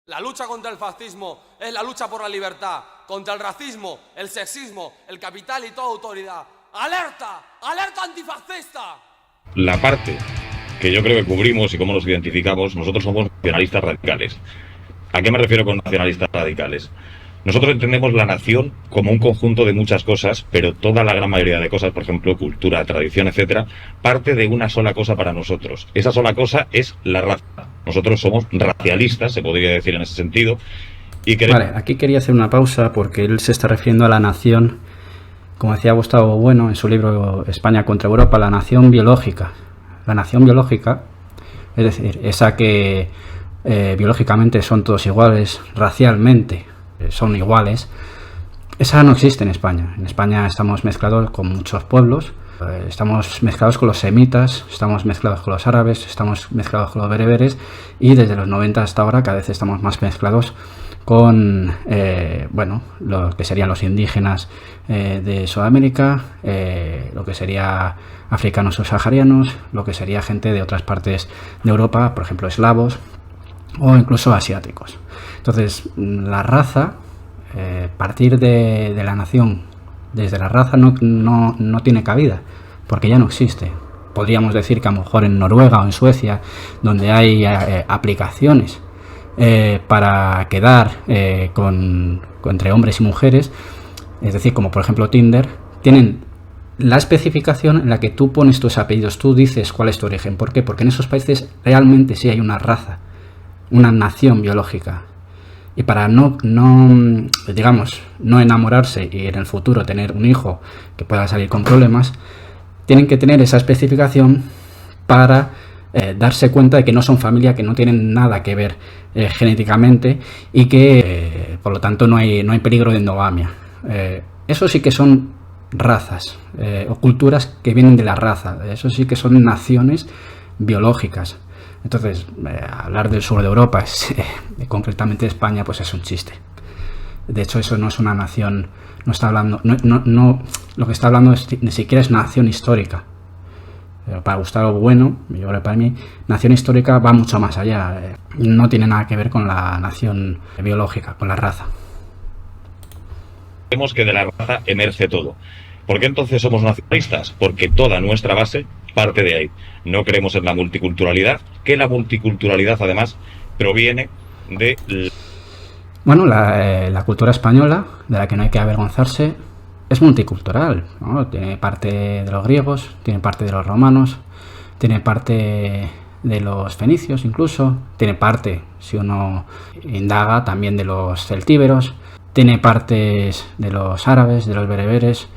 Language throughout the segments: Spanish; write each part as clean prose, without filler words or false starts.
La lucha contra el fascismo es la lucha por la libertad, contra el racismo, el sexismo, el capital y toda autoridad. ¡Alerta! ¡Alerta antifascista! La parte que yo creo que cubrimos y cómo nos identificamos, nosotros somos nacionalistas radicales. ¿A qué me refiero con nacionalistas radicales? Nosotros entendemos la nación como un conjunto de muchas cosas, pero toda la gran mayoría de cosas, por ejemplo, cultura, tradición, etcétera, parte de una sola cosa para nosotros. Esa sola cosa es la raza. Nosotros somos racialistas, se podría decir en ese sentido. Y Vale, aquí quería hacer una pausa porque él se está refiriendo a la nación, como decía Gustavo Bueno en su libro España contra Europa, la nación biológica. La nación biológica, es decir, esa que biológicamente son todos iguales, racialmente son iguales, esa no existe en España. En España estamos mezclados con muchos pueblos, estamos mezclados con los semitas, estamos mezclados con los árabes, estamos mezclados con los bereberes y desde los 90 hasta ahora cada vez estamos más mezclados con lo que serían los indígenas de Sudamérica, lo que sería africanos subsaharianos, lo que sería gente de otras partes de Europa, por ejemplo eslavos o incluso asiáticos. Entonces la raza, partir de la nación desde la raza no tiene cabida, porque ya no existe. Podríamos decir que a lo mejor en Noruega o en Suecia, donde hay aplicaciones para quedar entre hombres y mujeres, es decir, como por ejemplo Tinder, tienen la especificación en la que tú pones tus apellidos, tú dices cuál es tu origen. ¿Por qué? Porque en esos países realmente sí hay una raza, una nación biológica. Y para no enamorarse y en el futuro tener un hijo que pueda salir con problemas, tienen que tener esa especificación para darse cuenta de que no son familia, que no tienen nada que ver genéticamente y que por lo tanto no hay peligro de endogamia. Eso sí que son razas o culturas que vienen de la raza. Eso sí que son naciones biológicas. Entonces, hablar del sur de Europa, concretamente de España, pues es un chiste. De hecho, eso no es una nación, no está hablando, lo que está hablando ni siquiera es nación histórica. Pero para Gustavo Bueno, yo creo que para mí, nación histórica va mucho más allá. No tiene nada que ver con la nación biológica, con la raza. Vemos que de la raza emerge todo. ¿Por qué entonces somos nacionalistas? Porque toda nuestra base parte de ahí. No creemos en la multiculturalidad, que la multiculturalidad además proviene de... Bueno, la cultura española, de la que no hay que avergonzarse, es multicultural, ¿no? Tiene parte de los griegos, tiene parte de los romanos, tiene parte de los fenicios incluso, tiene parte, si uno indaga, también de los celtíberos, tiene partes de los árabes, de los bereberes,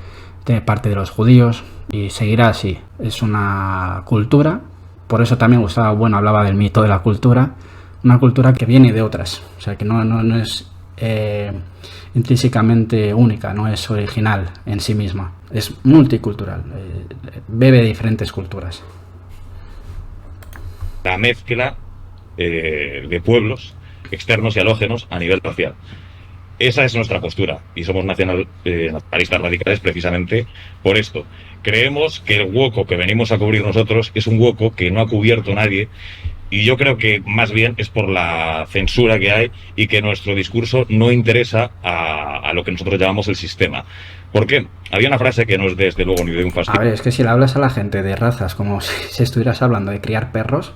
tiene parte de los judíos y seguirá así. Es una cultura, por eso también Gustavo Bueno hablaba del mito de la cultura, una cultura que viene de otras, o sea que no es intrínsecamente única, no es original en sí misma, es multicultural, bebe de diferentes culturas. La mezcla de pueblos externos y halógenos a nivel racial. Esa es nuestra postura y somos nacionalistas radicales precisamente por esto. Creemos que el hueco que venimos a cubrir nosotros es un hueco que no ha cubierto nadie y yo creo que más bien es por la censura que hay y que nuestro discurso no interesa a lo que nosotros llamamos el sistema. ¿Por qué? Había una frase que no es desde luego ni de un fastidio. A ver, es que si le hablas a la gente de razas como si estuvieras hablando de criar perros...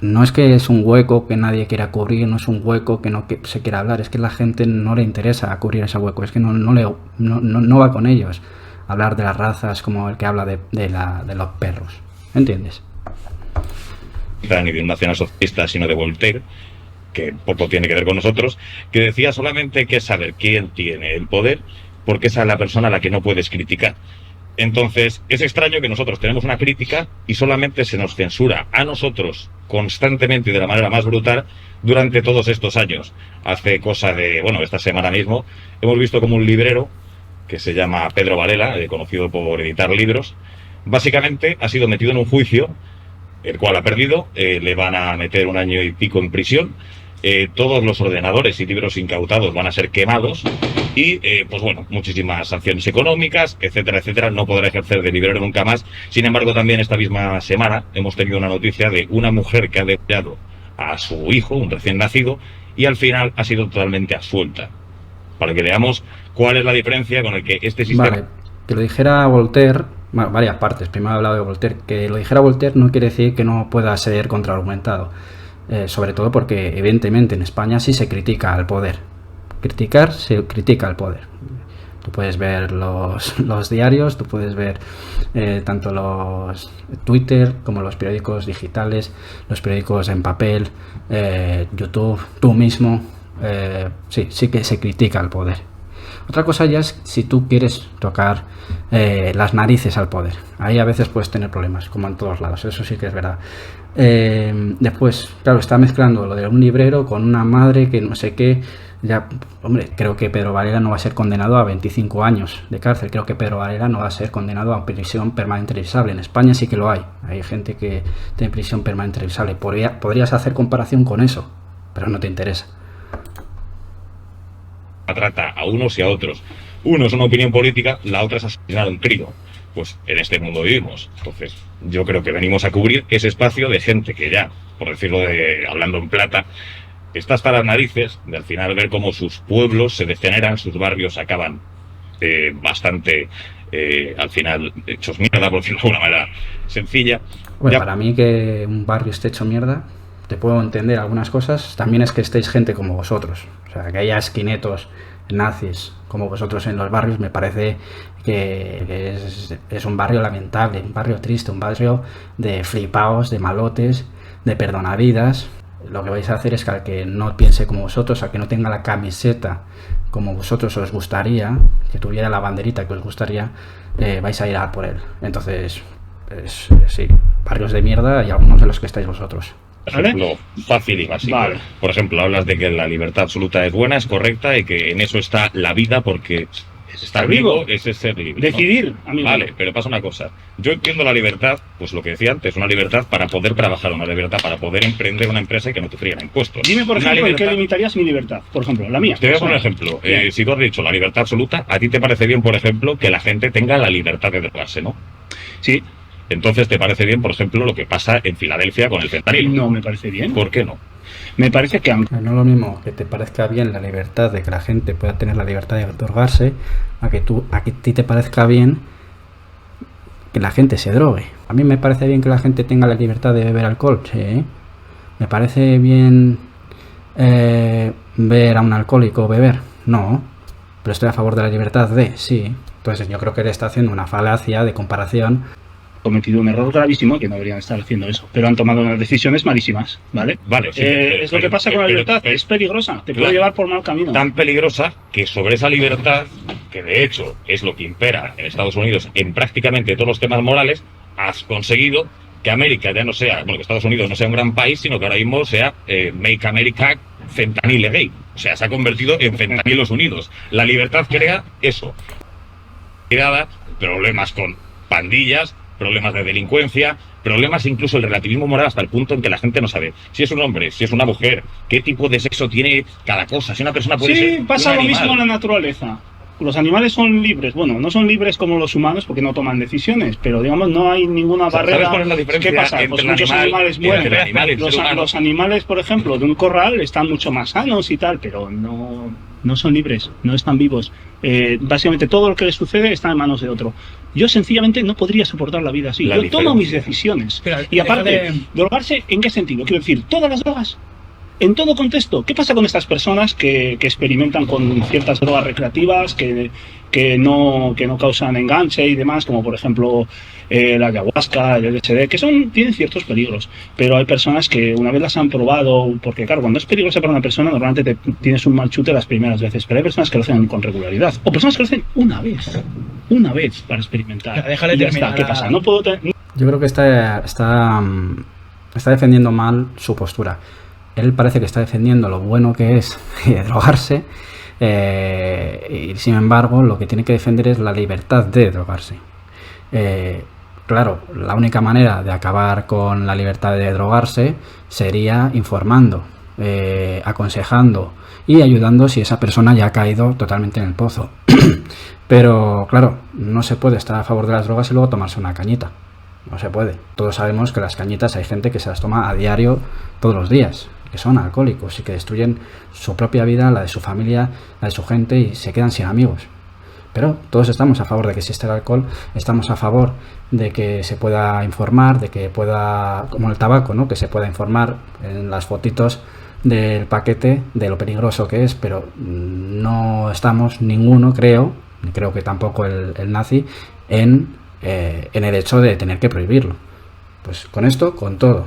No es que es un hueco que nadie quiera cubrir, no es un hueco que no se quiera hablar, es que a la gente no le interesa cubrir ese hueco, es que no va con ellos hablar de las razas como el que habla de los perros, ¿entiendes? Ni de un nacionalsocialista, sino de Voltaire, que poco tiene que ver con nosotros, que decía solamente que saber quién tiene el poder, porque esa es la persona a la que no puedes criticar. Entonces, es extraño que nosotros tenemos una crítica y solamente se nos censura a nosotros constantemente y de la manera más brutal durante todos estos años. Hace cosa de, esta semana mismo, hemos visto como un librero que se llama Pedro Varela, conocido por editar libros, básicamente ha sido metido en un juicio, el cual ha perdido, le van a meter 1 año y pico en prisión, todos los ordenadores y libros incautados van a ser quemados y, muchísimas sanciones económicas, etcétera, etcétera. No podrá ejercer de librero nunca más. Sin embargo, también esta misma semana hemos tenido una noticia de una mujer que ha degollado a su hijo, un recién nacido, y al final ha sido totalmente absuelta. Para que veamos cuál es la diferencia con el que este sistema... Vale, que lo dijera Voltaire, bueno, varias partes, primero he hablado de Voltaire, que lo dijera Voltaire no quiere decir que no pueda ser contraargumentado, sobre todo porque evidentemente en España sí se critica al poder, se critica al poder. Tú puedes ver los diarios, tú puedes ver tanto los Twitter como los periódicos digitales, los periódicos en papel, YouTube, tú mismo, sí que se critica al poder. Otra cosa ya es si tú quieres tocar las narices al poder. Ahí a veces puedes tener problemas, como en todos lados, eso sí que es verdad. Después, claro, está mezclando lo de un librero con una madre que no sé qué. Ya, hombre, creo que Pedro Varela no va a ser condenado a 25 años de cárcel. Creo que Pedro Varela no va a ser condenado a prisión permanente revisable. En España sí que lo hay. Hay gente que tiene prisión permanente revisable. Podrías hacer comparación con eso, pero no te interesa. Trata a unos y a otros. Uno es una opinión política, la otra es asesinar a un crío. Pues en este mundo vivimos. Entonces, yo creo que venimos a cubrir ese espacio de gente que ya, por decirlo hablando en plata, está hasta las narices de al final ver cómo sus pueblos se degeneran, sus barrios acaban bastante, al final, hechos mierda, por decirlo de alguna manera sencilla. Bueno, para mí que un barrio esté hecho mierda, te puedo entender algunas cosas, también es que estéis gente como vosotros, o sea, que haya esquinetos nazis como vosotros en los barrios, me parece que es un barrio lamentable, un barrio triste, un barrio de flipaos, de malotes, de perdonavidas. Lo que vais a hacer es que al que no piense como vosotros, al que no tenga la camiseta como vosotros os gustaría, que tuviera la banderita que os gustaría, vais a ir a por él. Entonces, sí, barrios de mierda y algunos de los que estáis vosotros. Por ejemplo, fácil y básico. Vale. Por ejemplo, hablas de que la libertad absoluta es buena, es correcta y que en eso está la vida porque estar vivo es ser libre. Decidir, ¿no? Amigo. Vale, pero pasa una cosa. Yo entiendo la libertad, pues lo que decía antes, una libertad para poder trabajar, una libertad para poder emprender una empresa y que no te fríen impuestos. Dime, por ejemplo, ¿en qué limitarías mi libertad? Por ejemplo, la mía. Te voy a poner un ejemplo. Si tú has dicho la libertad absoluta, ¿a ti te parece bien, por ejemplo, que la gente tenga la libertad de drogarse, no? Sí. Entonces, ¿te parece bien, por ejemplo, lo que pasa en Filadelfia con el fentanilo? No me parece bien. ¿Por qué no? Me parece que... No es lo mismo que te parezca bien la libertad de que la gente pueda tener la libertad de drogarse a que a ti te parezca bien que la gente se drogue. A mí me parece bien que la gente tenga la libertad de beber alcohol, sí. Me parece bien ver a un alcohólico beber, no. Pero estoy a favor de la libertad de, sí. Entonces yo creo que él está haciendo una falacia de comparación. Cometido un error gravísimo, que no deberían estar haciendo eso, pero han tomado unas decisiones malísimas, ¿vale? Vale, sí, es lo que pasa con la libertad, es peligrosa, te puede llevar por mal camino. Tan peligrosa que sobre esa libertad, que de hecho es lo que impera en Estados Unidos en prácticamente todos los temas morales, has conseguido que América ya no sea, bueno, que Estados Unidos no sea un gran país, sino que ahora mismo sea Make America Fentanyl Gay. O sea, se ha convertido en Fentanylos Unidos. La libertad crea eso. Creada problemas con pandillas, problemas de delincuencia, problemas incluso el relativismo moral hasta el punto en que la gente no sabe si es un hombre, si es una mujer, qué tipo de sexo tiene cada cosa, si una persona puede ser Sí, pasa lo mismo en la naturaleza. Los animales son libres, bueno, no son libres como los humanos porque no toman decisiones, pero digamos no hay ninguna barrera. ¿Sabes cuál es la diferencia? ¿Qué pasa? Pues muchos animales mueren. Los animales, por ejemplo, de un corral están mucho más sanos y tal, pero no son libres, no están vivos. Básicamente todo lo que les sucede está en manos de otro. Yo sencillamente no podría soportar la vida así. Yo tomo mis decisiones. Pero, y aparte, ¿drogarse en qué sentido? Quiero decir, todas las drogas. En todo contexto, ¿qué pasa con estas personas que experimentan con ciertas drogas recreativas que no causan enganche y demás, como por ejemplo la ayahuasca, el LSD, que tienen ciertos peligros, pero hay personas que una vez las han probado, porque claro, cuando es peligroso para una persona normalmente tienes un mal chute las primeras veces, pero hay personas que lo hacen con regularidad, o personas que lo hacen una vez para experimentar. Déjale y ya terminar. está. ¿Qué pasa? No puedo Yo creo que está defendiendo mal su postura. Él parece que está defendiendo lo bueno que es drogarse y sin embargo lo que tiene que defender es la libertad de drogarse. Claro, la única manera de acabar con la libertad de drogarse sería informando, aconsejando y ayudando si esa persona ya ha caído totalmente en el pozo. Pero claro, no se puede estar a favor de las drogas y luego tomarse una cañita. no se puede. Todos sabemos que las cañitas hay gente que se las toma a diario, todos los días, que son alcohólicos y que destruyen su propia vida, la de su familia, la de su gente, y se quedan sin amigos. Pero todos estamos a favor de que exista el alcohol, estamos a favor de que se pueda informar, de que pueda, como el tabaco, ¿no?, que se pueda informar en las fotitos del paquete de lo peligroso que es, pero no estamos ninguno, creo que tampoco el nazi, en el hecho de tener que prohibirlo. Pues con esto, con todo.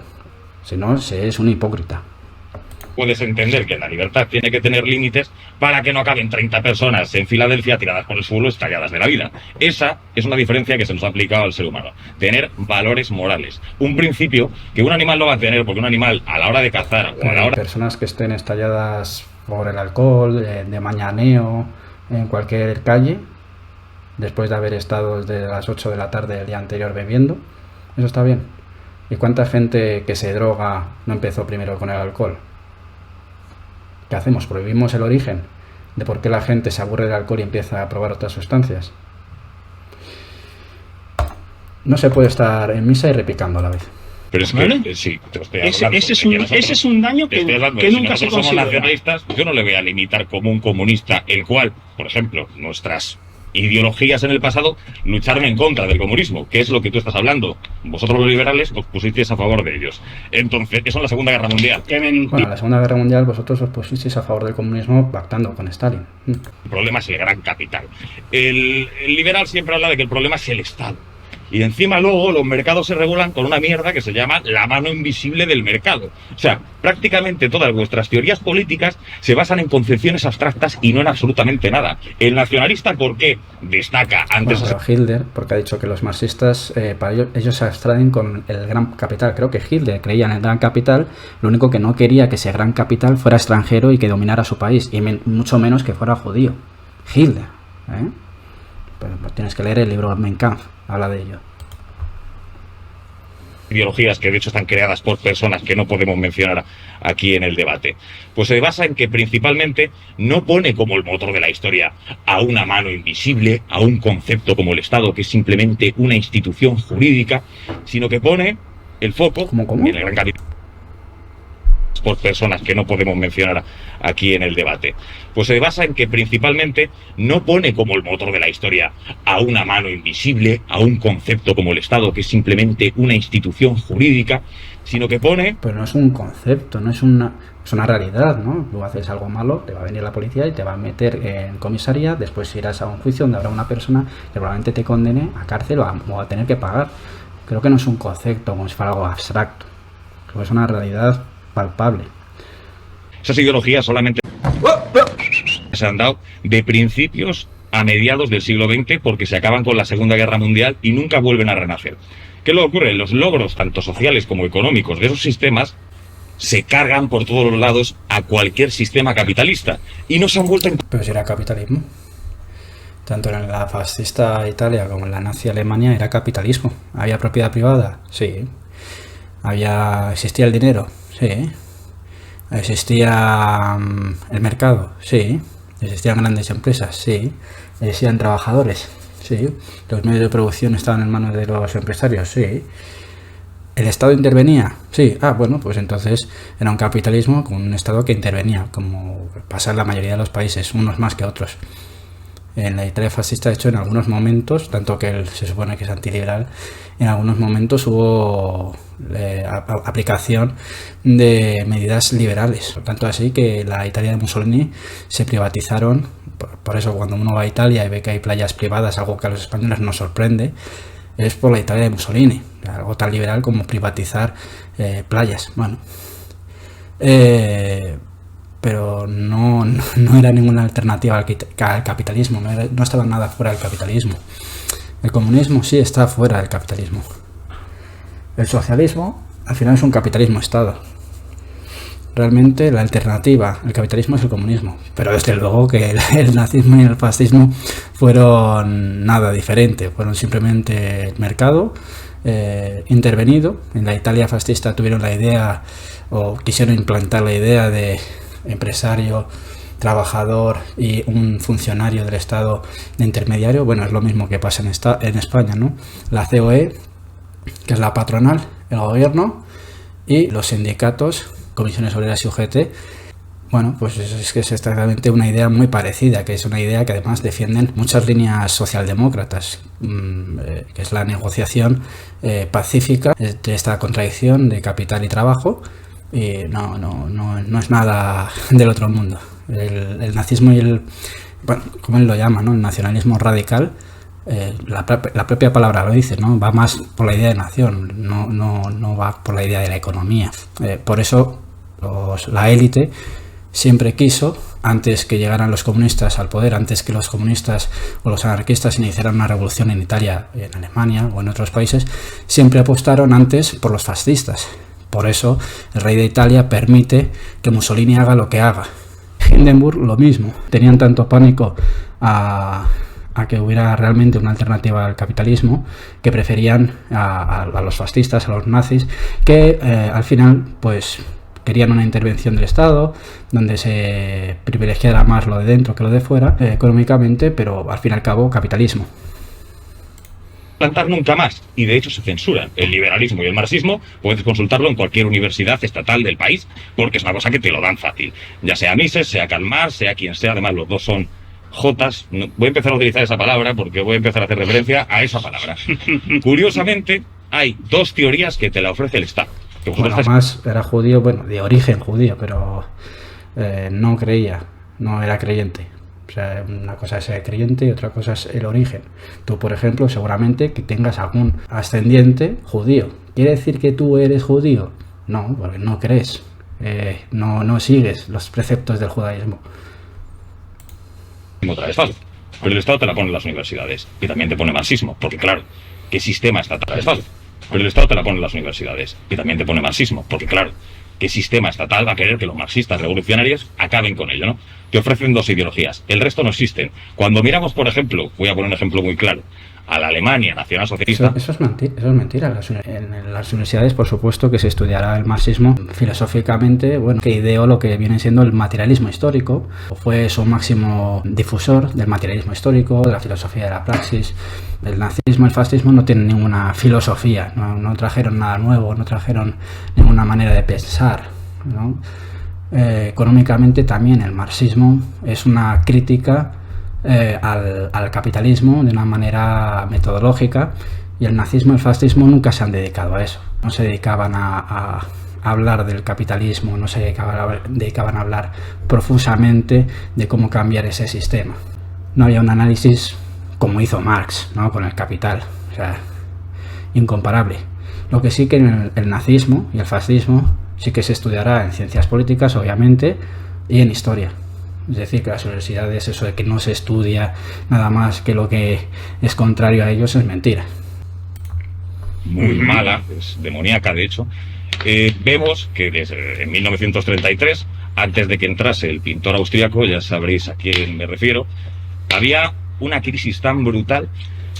Si no, se es un hipócrita. Puedes entender que la libertad tiene que tener límites para que no acaben 30 personas en Filadelfia tiradas por el suelo, estalladas de la vida. Esa es una diferencia que se nos ha aplicado al ser humano. Tener valores morales. Un principio que un animal no va a tener, porque un animal a la hora de cazar o a la hora... Personas que estén estalladas por el alcohol, de mañaneo, en cualquier calle, después de haber estado desde las 8 de la tarde del día anterior bebiendo, eso está bien. ¿Y cuánta gente que se droga no empezó primero con el alcohol? ¿Qué hacemos? ¿Prohibimos el origen de por qué la gente se aburre del alcohol y empieza a probar otras sustancias? No se puede estar en misa y repicando a la vez. Pero es que, ¿vale? Sí, te estoy hablando. Ese es un daño que nunca se somos considera. Nacionalistas, yo no le voy a limitar como un comunista, el cual, por ejemplo, nuestras ideologías en el pasado lucharon en contra del comunismo, que es lo que tú estás hablando. Vosotros los liberales os pusisteis a favor de ellos. Entonces, eso en la Segunda Guerra Mundial. Bueno, en la Segunda Guerra Mundial vosotros os pusisteis a favor del comunismo pactando con Stalin. El problema es el gran capital. El liberal siempre habla de que el problema es el Estado. Y encima luego los mercados se regulan con una mierda que se llama la mano invisible del mercado. O sea, prácticamente todas vuestras teorías políticas se basan en concepciones abstractas y no en absolutamente nada. El nacionalista, ¿por qué? Destaca antes... Bueno, pero Hitler, porque ha dicho que los marxistas, para ellos se abstraen con el gran capital. Creo que Hitler creía en el gran capital, lo único que no quería que ese gran capital fuera extranjero y que dominara su país, y mucho menos que fuera judío. Hitler, ¿eh? Pues tienes que leer el libro Mein Kampf, habla de ello. Ideologías que de hecho están creadas por personas que no podemos mencionar aquí en el debate, pues se basa en que principalmente no pone como el motor de la historia a una mano invisible, a un concepto como el Estado, que es simplemente una institución jurídica, sino que pone el foco en el gran capital por personas que no podemos mencionar aquí en el debate. Pues se basa en que principalmente no pone como el motor de la historia a una mano invisible, a un concepto como el Estado, que es simplemente una institución jurídica, sino que pone... Pero no es un concepto, no es una realidad, ¿no? Tú haces algo malo, te va a venir la policía y te va a meter en comisaría, después irás a un juicio donde habrá una persona que probablemente te condene a cárcel o a tener que pagar. Creo que no es un concepto como si fuera algo abstracto, creo que es una realidad palpable. Esas ideologías solamente se han dado de principios a mediados del siglo XX porque se acaban con la Segunda Guerra Mundial y nunca vuelven a renacer. ¿Qué le ocurre? Los logros, tanto sociales como económicos, de esos sistemas se cargan por todos los lados a cualquier sistema capitalista y no se han vuelto a... Pero si era capitalismo. Tanto en la fascista Italia como en la nazi Alemania era capitalismo. ¿Había propiedad privada? Sí. ¿Existía el dinero? Sí. ¿Existía el mercado? Sí. ¿Existían grandes empresas? Sí. ¿Existían trabajadores? Sí. ¿Los medios de producción estaban en manos de los empresarios? Sí. ¿El Estado intervenía? Sí. Bueno, pues entonces era un capitalismo con un Estado que intervenía, como pasa en la mayoría de los países, unos más que otros. En la Italia fascista, de hecho, en algunos momentos, tanto que él se supone que es antiliberal, en algunos momentos hubo aplicación de medidas liberales. Tanto así que la Italia de Mussolini se privatizaron. Por eso cuando uno va a Italia y ve que hay playas privadas, algo que a los españoles nos sorprende, es por la Italia de Mussolini. Algo tan liberal como privatizar playas. Bueno, pero no era ninguna alternativa al capitalismo, no estaba nada fuera del capitalismo. El comunismo sí está fuera del capitalismo. El socialismo al final es un capitalismo-estado. Realmente la alternativa al capitalismo es el comunismo, pero desde luego que el nazismo y el fascismo fueron nada diferente, fueron simplemente el mercado intervenido. En la Italia fascista tuvieron la idea o quisieron implantar la idea de empresario, trabajador y un funcionario del Estado de intermediario. Bueno, es lo mismo que pasa en España, ¿no? La COE que es la patronal, el gobierno y los sindicatos, comisiones obreras y UGT. Bueno, pues es que es exactamente una idea muy parecida, que es una idea que además defienden muchas líneas socialdemócratas, que es la negociación pacífica entre esta contradicción de capital y trabajo, y no es nada del otro mundo. El nazismo y el, bueno, como él lo llama, ¿no?, el nacionalismo radical, la propia palabra lo dice, ¿no?, va más por la idea de nación, no va por la idea de la economía. Por eso la élite siempre quiso, antes que llegaran los comunistas al poder, antes que los comunistas o los anarquistas iniciaran una revolución en Italia, en Alemania o en otros países, siempre apostaron antes por los fascistas. Por eso el rey de Italia permite que Mussolini haga lo que haga. Hindenburg lo mismo. Tenían tanto pánico a que hubiera realmente una alternativa al capitalismo, que preferían a los fascistas, a los nazis, que al final pues querían una intervención del Estado, donde se privilegiara más lo de dentro que lo de fuera, económicamente, pero al fin y al cabo capitalismo. Plantar nunca más, y de hecho se censuran. El liberalismo y el marxismo puedes consultarlo en cualquier universidad estatal del país, porque es una cosa que te lo dan fácil, ya sea Mises, sea Karl Marx, sea quien sea. Además los dos son jotas. Voy a empezar a utilizar esa palabra porque voy a empezar a hacer referencia a esa palabra. Curiosamente hay dos teorías que te la ofrece el Estado. Bueno, más era judío, bueno, de origen judío, pero no creía, no era creyente. O sea, una cosa es ser creyente y otra cosa es el origen. Tú, por ejemplo, seguramente que tengas algún ascendiente judío. ¿Quiere decir que tú eres judío? No, porque no crees, no sigues los preceptos del judaísmo. Otra vez falso. Pero el Estado te la pone en las universidades y también te pone marxismo, porque claro, ¿qué sistema estatal es falso? Pero el Estado te la pone en las universidades y también te pone marxismo, porque claro, ¿qué sistema estatal va a querer que los marxistas revolucionarios acaben con ello, no? Te ofrecen dos ideologías, el resto no existen. Cuando miramos, por ejemplo, voy a poner un ejemplo muy claro, a la Alemania nacionalsocialista... Eso es mentira. En las universidades, por supuesto, que se estudiará el marxismo filosóficamente, bueno, que ideó lo que viene siendo el materialismo histórico, fue su máximo difusor del materialismo histórico, de la filosofía de la praxis. El nazismo y el fascismo no tienen ninguna filosofía, no trajeron nada nuevo, no trajeron ninguna manera de pensar, ¿no? Económicamente también el marxismo es una crítica al capitalismo de una manera metodológica, y el nazismo y el fascismo nunca se han dedicado a eso. No se dedicaban a hablar del capitalismo, no se dedicaban a hablar profusamente de cómo cambiar ese sistema. No había un análisis como hizo Marx, ¿no?, con el Capital, o sea, incomparable. Lo que sí que en el nazismo y el fascismo sí que se estudiará en ciencias políticas, obviamente, y en historia. Es decir, que las universidades, eso de que no se estudia nada más que lo que es contrario a ellos, es mentira. Muy mala, es demoníaca de hecho. Vemos que desde 1933, antes de que entrase el pintor austriaco, ya sabréis a quién me refiero, había una crisis tan brutal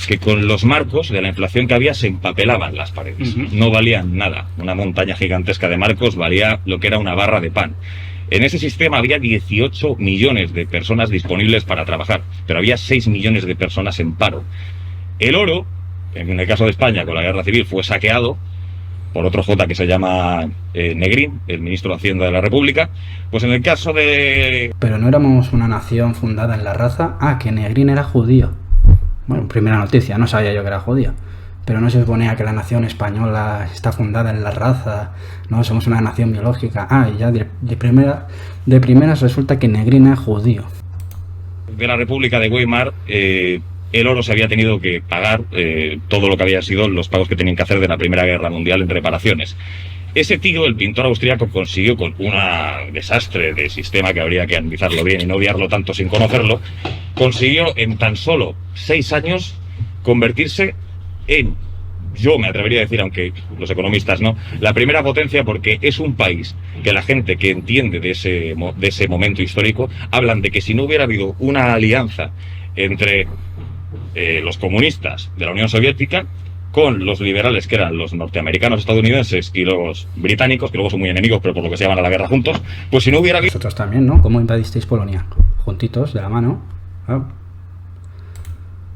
que con los marcos de la inflación que había se empapelaban las paredes. No valían nada. Una montaña gigantesca de marcos valía lo que era una barra de pan. En ese sistema había 18 millones de personas disponibles para trabajar, pero había 6 millones de personas en paro. El oro, en el caso de España con la guerra civil, fue saqueado por otro J que se llama Negrín, el ministro de Hacienda de la República. Pues en el caso de... Pero no éramos una nación fundada en la raza. Ah, que Negrín era judío. Bueno, primera noticia, no sabía yo que era judío. Pero no se suponía que la nación española está fundada en la raza, no, somos una nación biológica. Ah, y ya de primeras resulta que Negrín es judío. De la República de Weimar, el oro se había tenido que pagar todo lo que había sido los pagos que tenían que hacer de la Primera Guerra Mundial en reparaciones. Ese tío, el pintor austriaco, consiguió con un desastre de sistema que habría que analizarlo bien y no odiarlo tanto sin conocerlo, consiguió en tan solo 6 años convertirse en, yo me atrevería a decir, aunque los economistas no, la primera potencia, porque es un país que la gente que entiende de ese momento histórico hablan de que si no hubiera habido una alianza entre los comunistas de la Unión Soviética con los liberales, que eran los norteamericanos, estadounidenses y los británicos, que luego son muy enemigos, pero por lo que se llaman a la guerra juntos, pues si no hubiera habido... Vosotros también, ¿no? ¿Cómo invadisteis Polonia? Juntitos, de la mano.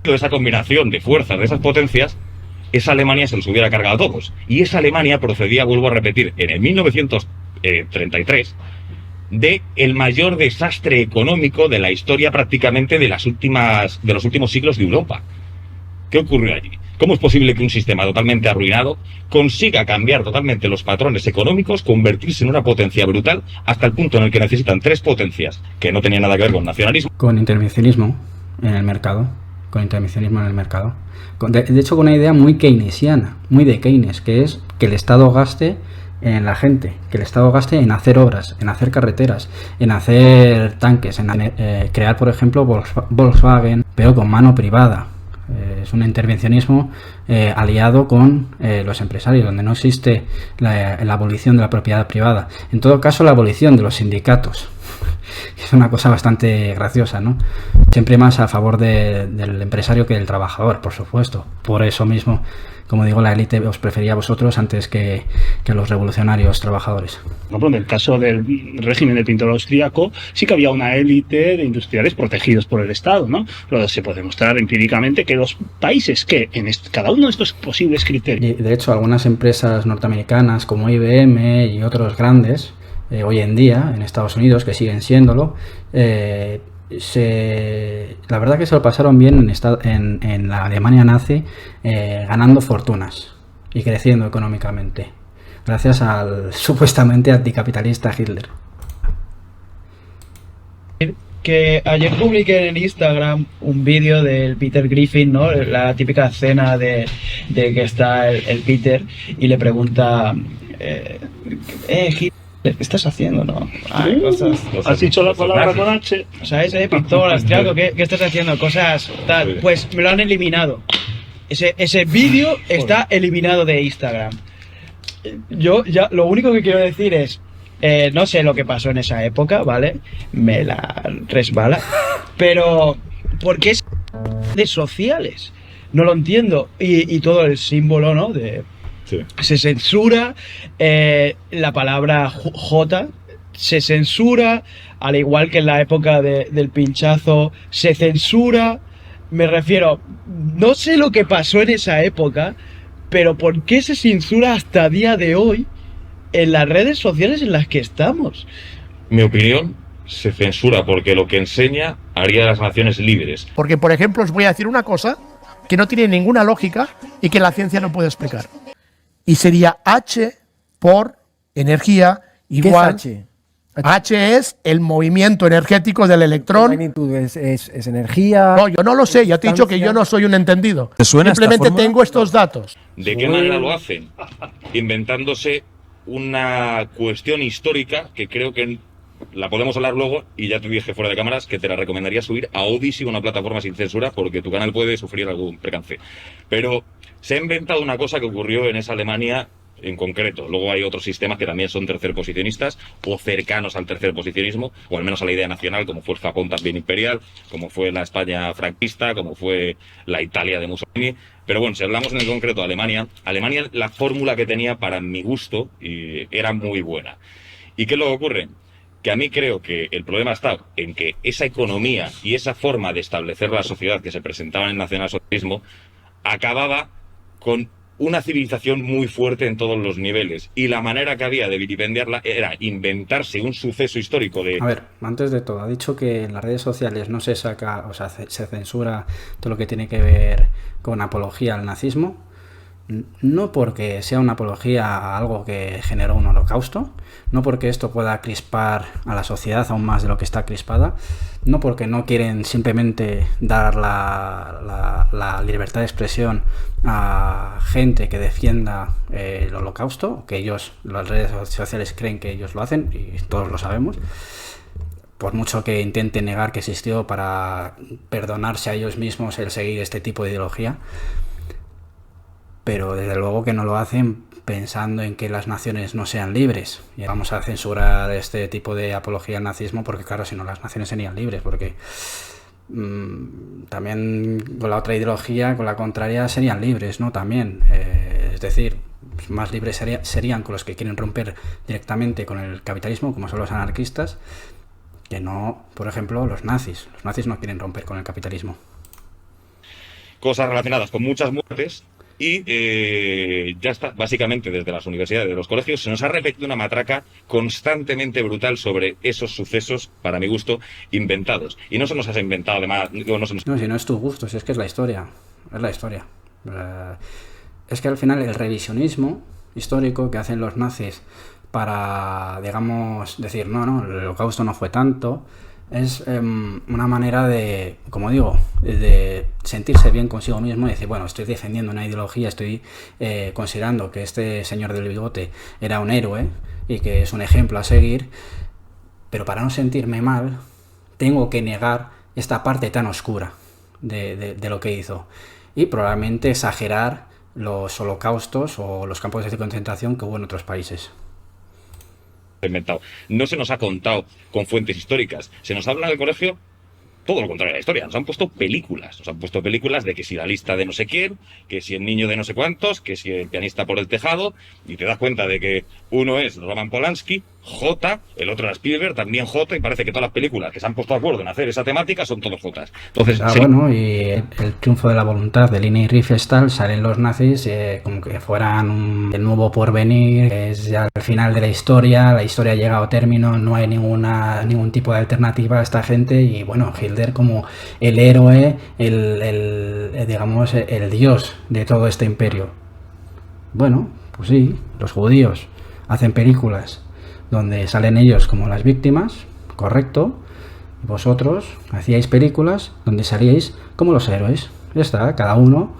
Esa combinación de fuerzas de esas potencias, esa Alemania se los hubiera cargado a todos. Y esa Alemania procedía, vuelvo a repetir, en el 1933, de el mayor desastre económico de la historia prácticamente de los últimos siglos de Europa. ¿Qué ocurrió allí? ¿Cómo es posible que un sistema totalmente arruinado consiga cambiar totalmente los patrones económicos, convertirse en una potencia brutal, hasta el punto en el que necesitan 3 potencias que no tenían nada que ver con nacionalismo? Con intervencionismo en el mercado. De hecho, con una idea muy keynesiana, muy de Keynes, que es que el Estado gaste en la gente, que el Estado gaste en hacer obras, en hacer carreteras, en hacer tanques, en crear, por ejemplo, Volkswagen, pero con mano privada. Es un intervencionismo aliado con los empresarios, donde no existe la abolición de la propiedad privada. En todo caso, la abolición de los sindicatos. Es una cosa bastante graciosa, ¿no? Siempre más a favor del empresario que del trabajador, por supuesto. Por eso mismo, como digo, la élite os prefería a vosotros antes que a los revolucionarios trabajadores. Por ejemplo, en el caso del régimen del pintor austríaco, sí que había una élite de industriales protegidos por el Estado, ¿no? Pero se puede demostrar empíricamente que los países que en cada uno de estos posibles criterios... Y de hecho, algunas empresas norteamericanas como IBM y otros grandes, hoy en día en Estados Unidos, que siguen siéndolo, la verdad que se lo pasaron bien en la Alemania nazi, ganando fortunas y creciendo económicamente, gracias al supuestamente anticapitalista Hitler. Que ayer publiqué en Instagram un vídeo del Peter Griffin, ¿no? La típica escena de que está el Peter y le pregunta, Hitler, ¿qué estás haciendo, no? Ay, cosas. ¿Has dicho la palabra con H? O sea, ese pintor austriaco, ¿qué estás haciendo? Cosas tal. Pues me lo han eliminado. Ese vídeo está eliminado de Instagram. Yo ya lo único que quiero decir es, no sé lo que pasó en esa época, ¿vale? Me la resbala. Pero, ¿por qué es de sociales? No lo entiendo. Y todo el símbolo, ¿no? Sí. Se censura la palabra J, se censura, al igual que en la época del pinchazo, se censura. Me refiero, no sé lo que pasó en esa época, pero ¿por qué se censura hasta día de hoy en las redes sociales en las que estamos? Mi opinión, se censura porque lo que enseña haría de las naciones libres. Porque, por ejemplo, os voy a decir una cosa que no tiene ninguna lógica y que la ciencia no puede explicar. Y sería H por energía igual. ¿Qué es H? H es el movimiento energético del electrón. ¿Qué magnitud es energía? No, yo no lo sé, ya te he dicho que yo no soy un entendido. ¿Te suena Simplemente esta fórmula? tengo estos datos. ¿De qué manera lo hacen? Inventándose una cuestión histórica que creo que la podemos hablar luego, y ya te dije fuera de cámaras que te la recomendaría subir a Odyssey, una plataforma sin censura, porque tu canal puede sufrir algún percance. Pero se ha inventado una cosa que ocurrió en esa Alemania en concreto. Luego hay otros sistemas que también son tercerposicionistas o cercanos al tercerposicionismo, o al menos a la idea nacional, como fue el Japón también imperial, como fue la España franquista, como fue la Italia de Mussolini. Pero bueno, si hablamos en el concreto de Alemania, la fórmula que tenía para mi gusto era muy buena. ¿Y qué es lo que ocurre? Que a mí creo que el problema está en que esa economía y esa forma de establecer la sociedad que se presentaba en el nacionalsocialismo acababa con una civilización muy fuerte en todos los niveles, y la manera que había de vilipendiarla era inventarse un suceso histórico de... A ver, antes de todo, ha dicho que en las redes sociales no se saca, o sea, se censura todo lo que tiene que ver con apología al nazismo, no porque sea una apología a algo que generó un holocausto, no porque esto pueda crispar a la sociedad aún más de lo que está crispada, no porque no quieren simplemente dar la libertad de expresión a gente que defienda el holocausto, que ellos, las redes sociales creen que ellos lo hacen, y todos lo sabemos, por mucho que intenten negar que existió para perdonarse a ellos mismos el seguir este tipo de ideología. Pero desde luego que no lo hacen pensando en que las naciones no sean libres. Y vamos a censurar este tipo de apología al nazismo porque, claro, si no, las naciones serían libres. Porque también con la otra ideología, con la contraria, serían libres, ¿no? También. Es decir, más libres serían con los que quieren romper directamente con el capitalismo, como son los anarquistas, que no, por ejemplo, los nazis. Los nazis no quieren romper con el capitalismo. Cosas relacionadas con muchas muertes, Y ya está, básicamente desde las universidades, de los colegios, se nos ha repetido una matraca constantemente brutal sobre esos sucesos, para mi gusto, inventados. Y no se nos ha inventado además... No, si no es tu gusto, si es que es la historia. Es la historia. Es que al final el revisionismo histórico que hacen los nazis para, digamos, decir, no, el holocausto no fue tanto, es una manera de, como digo, de sentirse bien consigo mismo y decir, bueno, estoy defendiendo una ideología, estoy considerando que este señor del bigote era un héroe y que es un ejemplo a seguir, pero para no sentirme mal, tengo que negar esta parte tan oscura de lo que hizo y probablemente exagerar los holocaustos o los campos de concentración que hubo en otros países. Inventado. No se nos ha contado con fuentes históricas. Se nos habla en el colegio todo lo contrario de la historia. Nos han puesto películas. Nos han puesto películas de que si la lista de no sé quién, que si el niño de no sé cuántos, que si el pianista por el tejado, y te das cuenta de que uno es Roman Polanski, J, el otro era Spielberg, también J, y parece que todas las películas que se han puesto de acuerdo en hacer esa temática son todos Jotas. Entonces, bueno, y el triunfo de la voluntad de Leni Riefenstahl, salen los nazis como que fueran el nuevo porvenir, es ya el final de la historia ha llegado a término, no hay ningún tipo de alternativa a esta gente, y bueno, Hitler como el héroe, digamos, el dios de todo este imperio. Bueno, pues sí, los judíos hacen películas donde salen ellos como las víctimas, correcto, y vosotros hacíais películas donde salíais como los héroes. Ya está, cada uno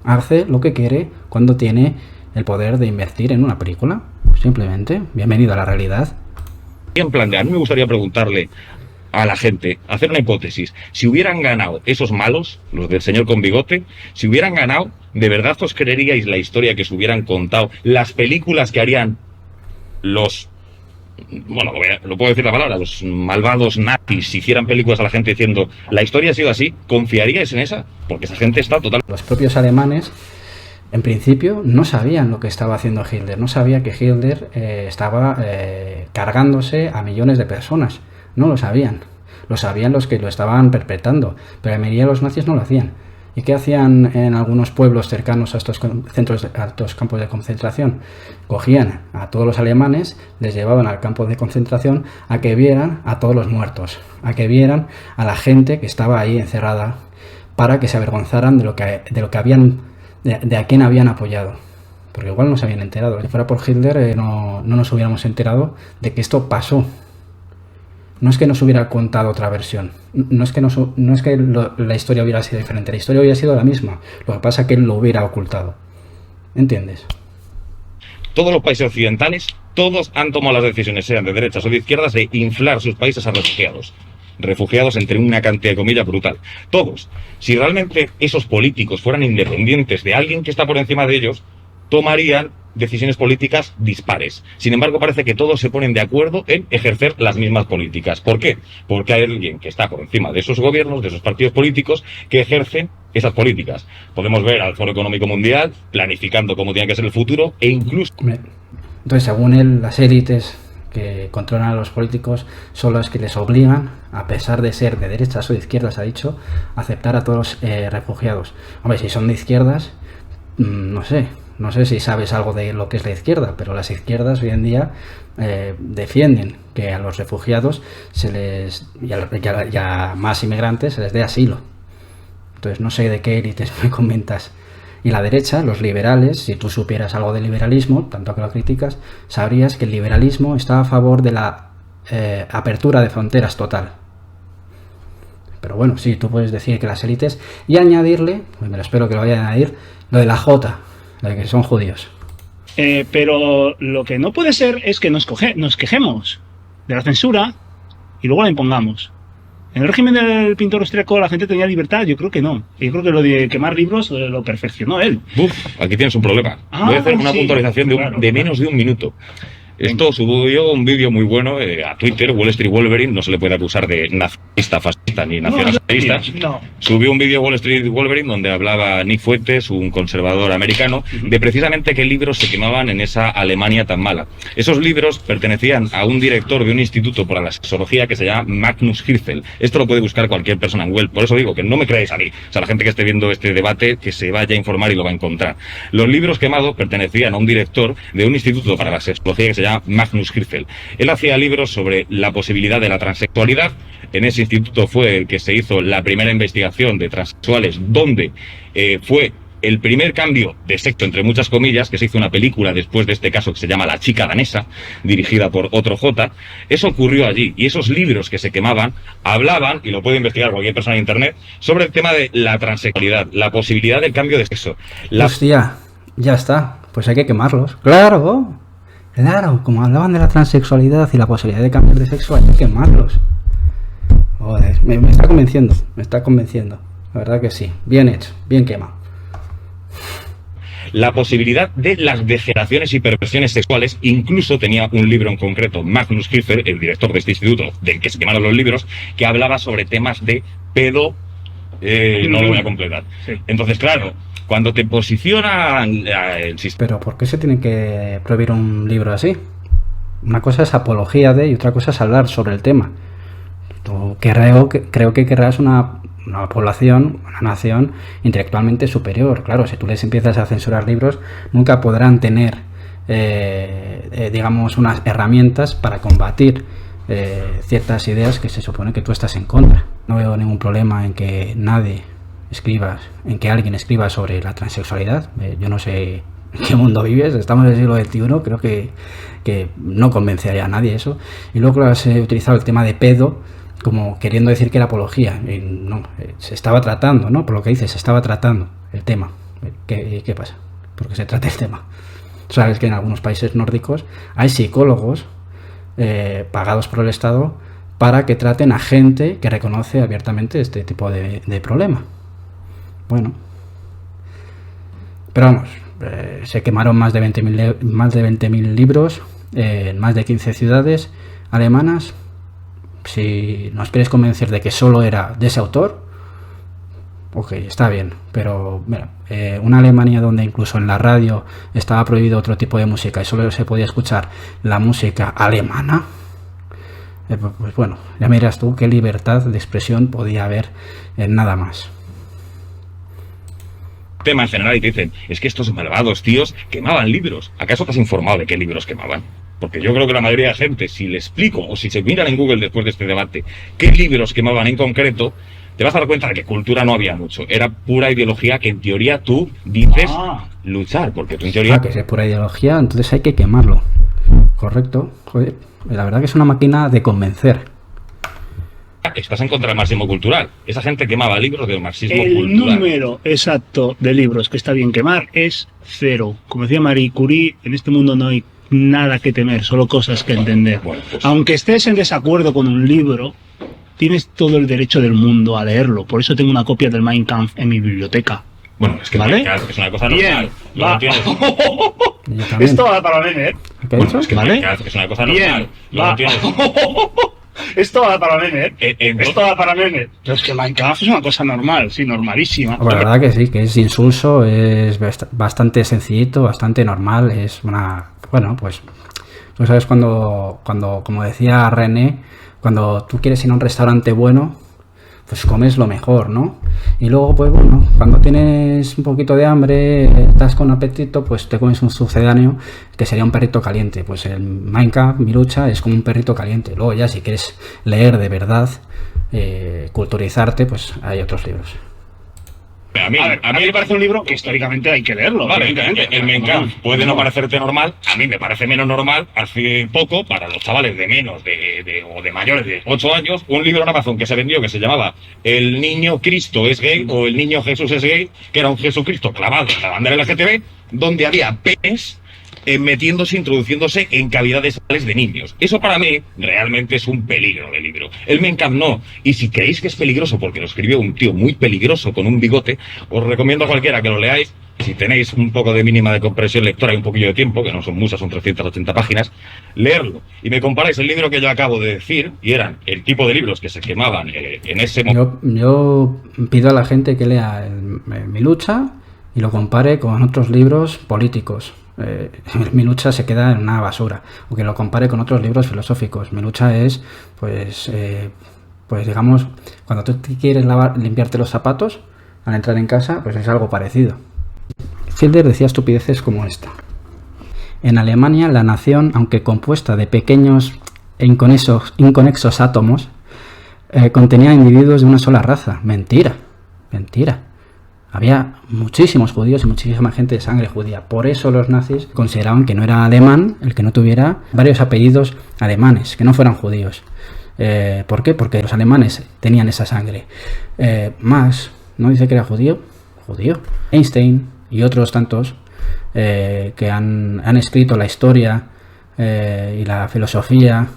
hace lo que quiere cuando tiene el poder de invertir en una película. Simplemente, bienvenido a la realidad. En plan de, a mí me gustaría preguntarle a la gente, hacer una hipótesis, si hubieran ganado esos malos, los del señor con bigote, si hubieran ganado, ¿de verdad os creeríais la historia que os hubieran contado, las películas que harían los... bueno, lo puedo decir la palabra, los malvados nazis, si hicieran películas a la gente diciendo la historia ha sido así, ¿confiaríais en esa? Porque esa gente está total... Los propios alemanes, en principio, no sabían lo que estaba haciendo Hitler, no sabía que Hitler estaba cargándose a millones de personas, no lo sabían los que lo estaban perpetrando, pero la mayoría de los nazis no lo hacían. ¿Y qué hacían en algunos pueblos cercanos a estos campos de concentración? Cogían a todos los alemanes, les llevaban al campo de concentración a que vieran a todos los muertos, a que vieran a la gente que estaba ahí encerrada, para que se avergonzaran de a quién habían apoyado. Porque igual no se habían enterado. Si fuera por Hitler no nos hubiéramos enterado de que esto pasó. No es que nos hubiera contado otra versión, no es que la historia hubiera sido diferente, la historia hubiera sido la misma, lo que pasa es que él lo hubiera ocultado. ¿Entiendes? Todos los países occidentales, todos han tomado las decisiones, sean de derechas o de izquierdas, de inflar sus países a refugiados. Refugiados entre una cantidad de comillas brutal. Todos. Si realmente esos políticos fueran independientes de alguien que está por encima de ellos, tomarían decisiones políticas dispares. Sin embargo, parece que todos se ponen de acuerdo en ejercer las mismas políticas. ¿Por qué? Porque hay alguien que está por encima de esos gobiernos, de esos partidos políticos, que ejercen esas políticas. Podemos ver al Foro Económico Mundial planificando cómo tiene que ser el futuro e incluso... Entonces, según él, las élites que controlan a los políticos son las que les obligan, a pesar de ser de derechas o de izquierdas, ha dicho, a aceptar a todos los refugiados. Hombre, si son de izquierdas, no sé si sabes algo de lo que es la izquierda, pero las izquierdas hoy en día defienden que a los refugiados y a más inmigrantes se les dé asilo. Entonces no sé de qué élites me comentas. Y la derecha, los liberales, si tú supieras algo del liberalismo, tanto que lo criticas, sabrías que el liberalismo está a favor de la apertura de fronteras total. Pero bueno, sí, tú puedes decir que las élites, y añadirle, pues me lo espero que lo vayan a añadir, lo de la J, lo de que son judíos. Pero lo que no puede ser es que nos quejemos de la censura y luego la impongamos. En el régimen del pintor austríaco la gente tenía libertad, yo creo que no. Yo creo que lo de quemar libros lo perfeccionó él. Aquí tienes un problema. Voy a hacer una puntualización de menos de un minuto. Esto subió un vídeo muy bueno a Twitter, Wall Street Wolverine, no se le puede acusar de nazista, fascista, socialista ni nacionalsocialista, No. subió un vídeo Wall Street Wolverine donde hablaba Nick Fuentes, un conservador americano, de precisamente qué libros se quemaban en esa Alemania tan mala. Esos libros pertenecían a un director de un instituto para la sexología que se llama Magnus Hirschfeld. Esto lo puede buscar cualquier persona en Google, por eso digo que no me creáis a mí. O sea, la gente que esté viendo este debate, que se vaya a informar y lo va a encontrar. Los libros quemados pertenecían a un director de un instituto para la sexología que se llama Magnus Hirschfeld. Él hacía libros sobre la posibilidad de la transexualidad. En ese instituto fue el que se hizo la primera investigación de transexuales, donde fue el primer cambio de sexo, entre muchas comillas, que se hizo una película después de este caso que se llama La chica danesa, dirigida por Otto J. Eso ocurrió allí, y esos libros que se quemaban hablaban, y lo puede investigar cualquier persona en internet, sobre el tema de la transexualidad, la posibilidad del cambio de sexo. Hostia, ya está, pues hay que quemarlos. Claro, como hablaban de la transexualidad y la posibilidad de cambiar de sexo, hay que quemarlos. Joder, me está convenciendo, la verdad que sí, bien hecho, bien quemado. La posibilidad de las degeneraciones y perversiones sexuales. Incluso tenía un libro en concreto, Magnus Hirschfeld, el director de este instituto, del que se quemaron los libros, que hablaba sobre temas de pedo. No lo voy a completar. Sí. Entonces, claro, cuando te posiciona el sistema... Pero ¿por qué se tiene que prohibir un libro así? Una cosa es apología de y otra cosa es hablar sobre el tema. Creo que querrás una población, una nación intelectualmente superior. Claro, si tú les empiezas a censurar libros, nunca podrán tener, digamos, unas herramientas para combatir ciertas ideas que se supone que tú estás en contra. No veo ningún problema en que alguien escriba sobre la transexualidad. Yo no sé en qué mundo vives, estamos en el siglo XXI, creo que no convencería a nadie eso. Y luego has utilizado el tema de pedo como queriendo decir que era apología. Y no, se estaba tratando, ¿no? Por lo que dices, se estaba tratando el tema. ¿Qué pasa? ¿Por qué se trata el tema? Sabes que en algunos países nórdicos hay psicólogos pagados por el Estado para que traten a gente que reconoce abiertamente este tipo de problema. Bueno. Pero vamos, se quemaron más de 20.000 libros en más de 15 ciudades alemanas. Si nos quieres convencer de que solo era de ese autor, ok, está bien, pero mira, una Alemania donde incluso en la radio estaba prohibido otro tipo de música y solo se podía escuchar la música alemana, pues bueno, ya miras tú qué libertad de expresión podía haber en nada más. Tema en general y te dicen, es que estos malvados tíos quemaban libros. ¿Acaso te has informado de qué libros quemaban? Porque yo creo que la mayoría de gente, si le explico o si se miran en Google después de este debate qué libros quemaban en concreto, te vas a dar cuenta de que cultura no había mucho. Era pura ideología que en teoría tú dices luchar, porque tú en teoría... que es pura ideología, entonces hay que quemarlo. Correcto. Joder, la verdad que es una máquina de convencer. Estás en contra del marxismo cultural. Esa gente quemaba libros del marxismo cultural. El número exacto de libros que está bien quemar es 0. Como decía Marie Curie, en este mundo no hay nada que temer, solo cosas que entender. Bueno, pues... Aunque estés en desacuerdo con un libro, tienes todo el derecho del mundo a leerlo. Por eso tengo una copia del Mein Kampf en mi biblioteca. Bueno, es que ¿vale? es una cosa normal. Va. Esto va para Mehmet. Bueno, es que ¿vale? es una cosa normal. Va. Esto va para Mehmet. Esto va para Mehmet. Pero es que Mein Kampf es una cosa normal, sí, normalísima. La verdad que sí, que es insulso, es bastante sencillito, bastante normal, es una... Bueno, pues tú sabes cuando como decía René, cuando tú quieres ir a un restaurante bueno, pues comes lo mejor, ¿no? Y luego, pues bueno, cuando tienes un poquito de hambre, estás con apetito, pues te comes un sucedáneo que sería un perrito caliente. Pues el Mein Kampf, mi lucha, es como un perrito caliente. Luego ya si quieres leer de verdad, culturizarte, pues hay otros libros. A mí me parece un libro que históricamente hay que leerlo. Vale, el Mein Kampf puede no parecerte normal, a mí me parece menos normal. Hace poco, para los chavales de menos o de mayores de 8 años, un libro en Amazon que se vendió que se llamaba El niño Cristo es gay o El niño Jesús es gay, que era un Jesucristo clavado en la bandera LGTB, donde había penes introduciéndose en cavidades de niños. Eso para mí realmente es un peligro de libro. El Mein Kampf no. Y si creéis que es peligroso porque lo escribió un tío muy peligroso con un bigote, os recomiendo a cualquiera que lo leáis. si tenéis un poco de mínima de comprensión lectora y un poquillo de tiempo, que no son muchas, son 380 páginas, leerlo. Y me comparáis el libro que yo acabo de decir, y eran el tipo de libros que se quemaban en ese momento. Yo pido a la gente que lea Mi lucha y lo compare con otros libros políticos. Mi lucha se queda en una basura, o que lo compare con otros libros filosóficos. Mi lucha es, pues digamos, cuando tú quieres limpiarte los zapatos al entrar en casa, pues es algo parecido. Schiller decía estupideces como esta: en Alemania, la nación, aunque compuesta de pequeños e inconexos átomos, contenía individuos de una sola raza. Mentira. Había muchísimos judíos y muchísima gente de sangre judía. Por eso los nazis consideraban que no era alemán el que no tuviera varios apellidos alemanes, que no fueran judíos. ¿Por qué? Porque los alemanes tenían esa sangre. Marx no dice que era judío. Einstein y otros tantos que han escrito la historia y la filosofía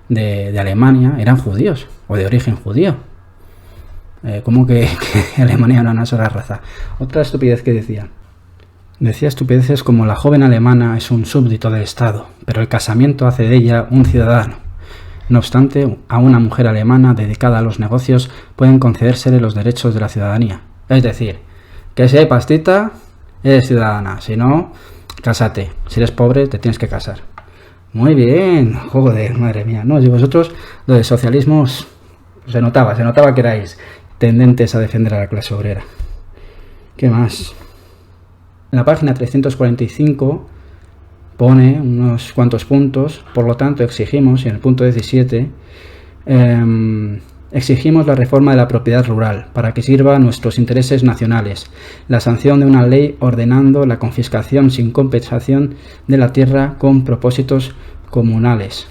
de Alemania eran judíos o de origen judío. ¿Cómo que Alemania era una sola raza? Otra estupidez que decía estupideces como: la joven alemana es un súbdito del Estado, pero el casamiento hace de ella un ciudadano. No obstante, a una mujer alemana dedicada a los negocios pueden concedérsele los derechos de la ciudadanía. Es decir, que si hay pastita, eres ciudadana. Si no, cásate. Si eres pobre, te tienes que casar. Muy bien. Joder, madre mía. No, y vosotros, lo de socialismo, se notaba que erais tendentes a defender a la clase obrera. ¿Qué más? En la página 345 pone unos cuantos puntos. Por lo tanto, exigimos, y en el punto 17, exigimos la reforma de la propiedad rural para que sirva a nuestros intereses nacionales, la sanción de una ley ordenando la confiscación sin compensación de la tierra con propósitos comunales.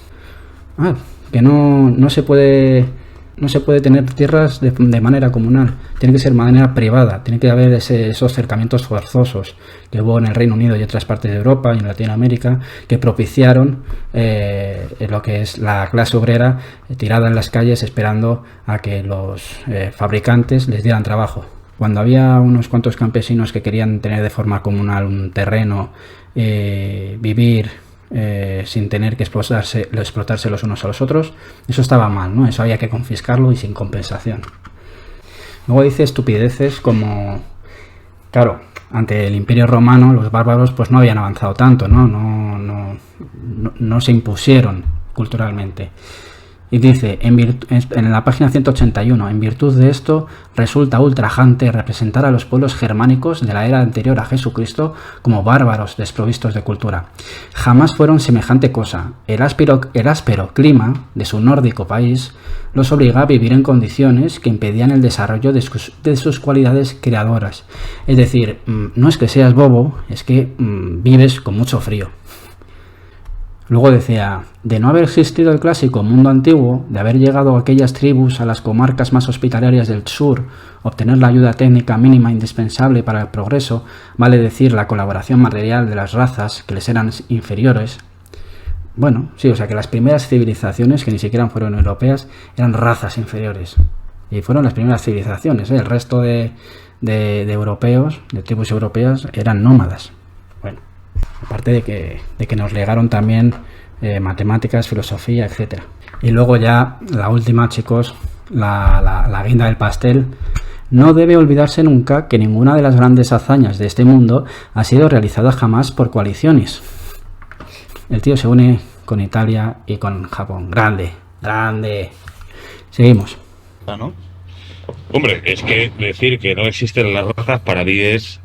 Que no se puede tener tierras de manera comunal, tiene que ser de manera privada, tiene que haber esos cercamientos forzosos que hubo en el Reino Unido y otras partes de Europa y en Latinoamérica, que propiciaron lo que es la clase obrera tirada en las calles esperando a que los fabricantes les dieran trabajo. Cuando había unos cuantos campesinos que querían tener de forma comunal un terreno, vivir sin tener que explotarse los unos a los otros, eso estaba mal, ¿no? Eso había que confiscarlo y sin compensación. Luego dice estupideces como: claro, ante el Imperio Romano los bárbaros pues no habían avanzado tanto, no se impusieron culturalmente. Y dice, en la página 181, en virtud de esto, resulta ultrajante representar a los pueblos germánicos de la era anterior a Jesucristo como bárbaros desprovistos de cultura. Jamás fueron semejante cosa. El áspero clima de su nórdico país los obliga a vivir en condiciones que impedían el desarrollo de sus cualidades creadoras. Es decir, no es que seas bobo, es que vives con mucho frío. Luego decía, de no haber existido el clásico mundo antiguo, de haber llegado aquellas tribus a las comarcas más hospitalarias del sur, obtener la ayuda técnica mínima indispensable para el progreso, vale decir la colaboración material de las razas que les eran inferiores. Bueno, sí, o sea que las primeras civilizaciones, que ni siquiera fueron europeas, eran razas inferiores. Y fueron las primeras civilizaciones, el resto de europeos, de tribus europeas, eran nómadas. Bueno, aparte de que nos legaron también matemáticas, filosofía, etc. Y luego ya la última, chicos, la guinda del pastel. No debe olvidarse nunca que ninguna de las grandes hazañas de este mundo ha sido realizada jamás por coaliciones. El tío se une con Italia y con Japón. Grande. Seguimos. ¿No? Hombre, es que decir que no existen las razas para mí es...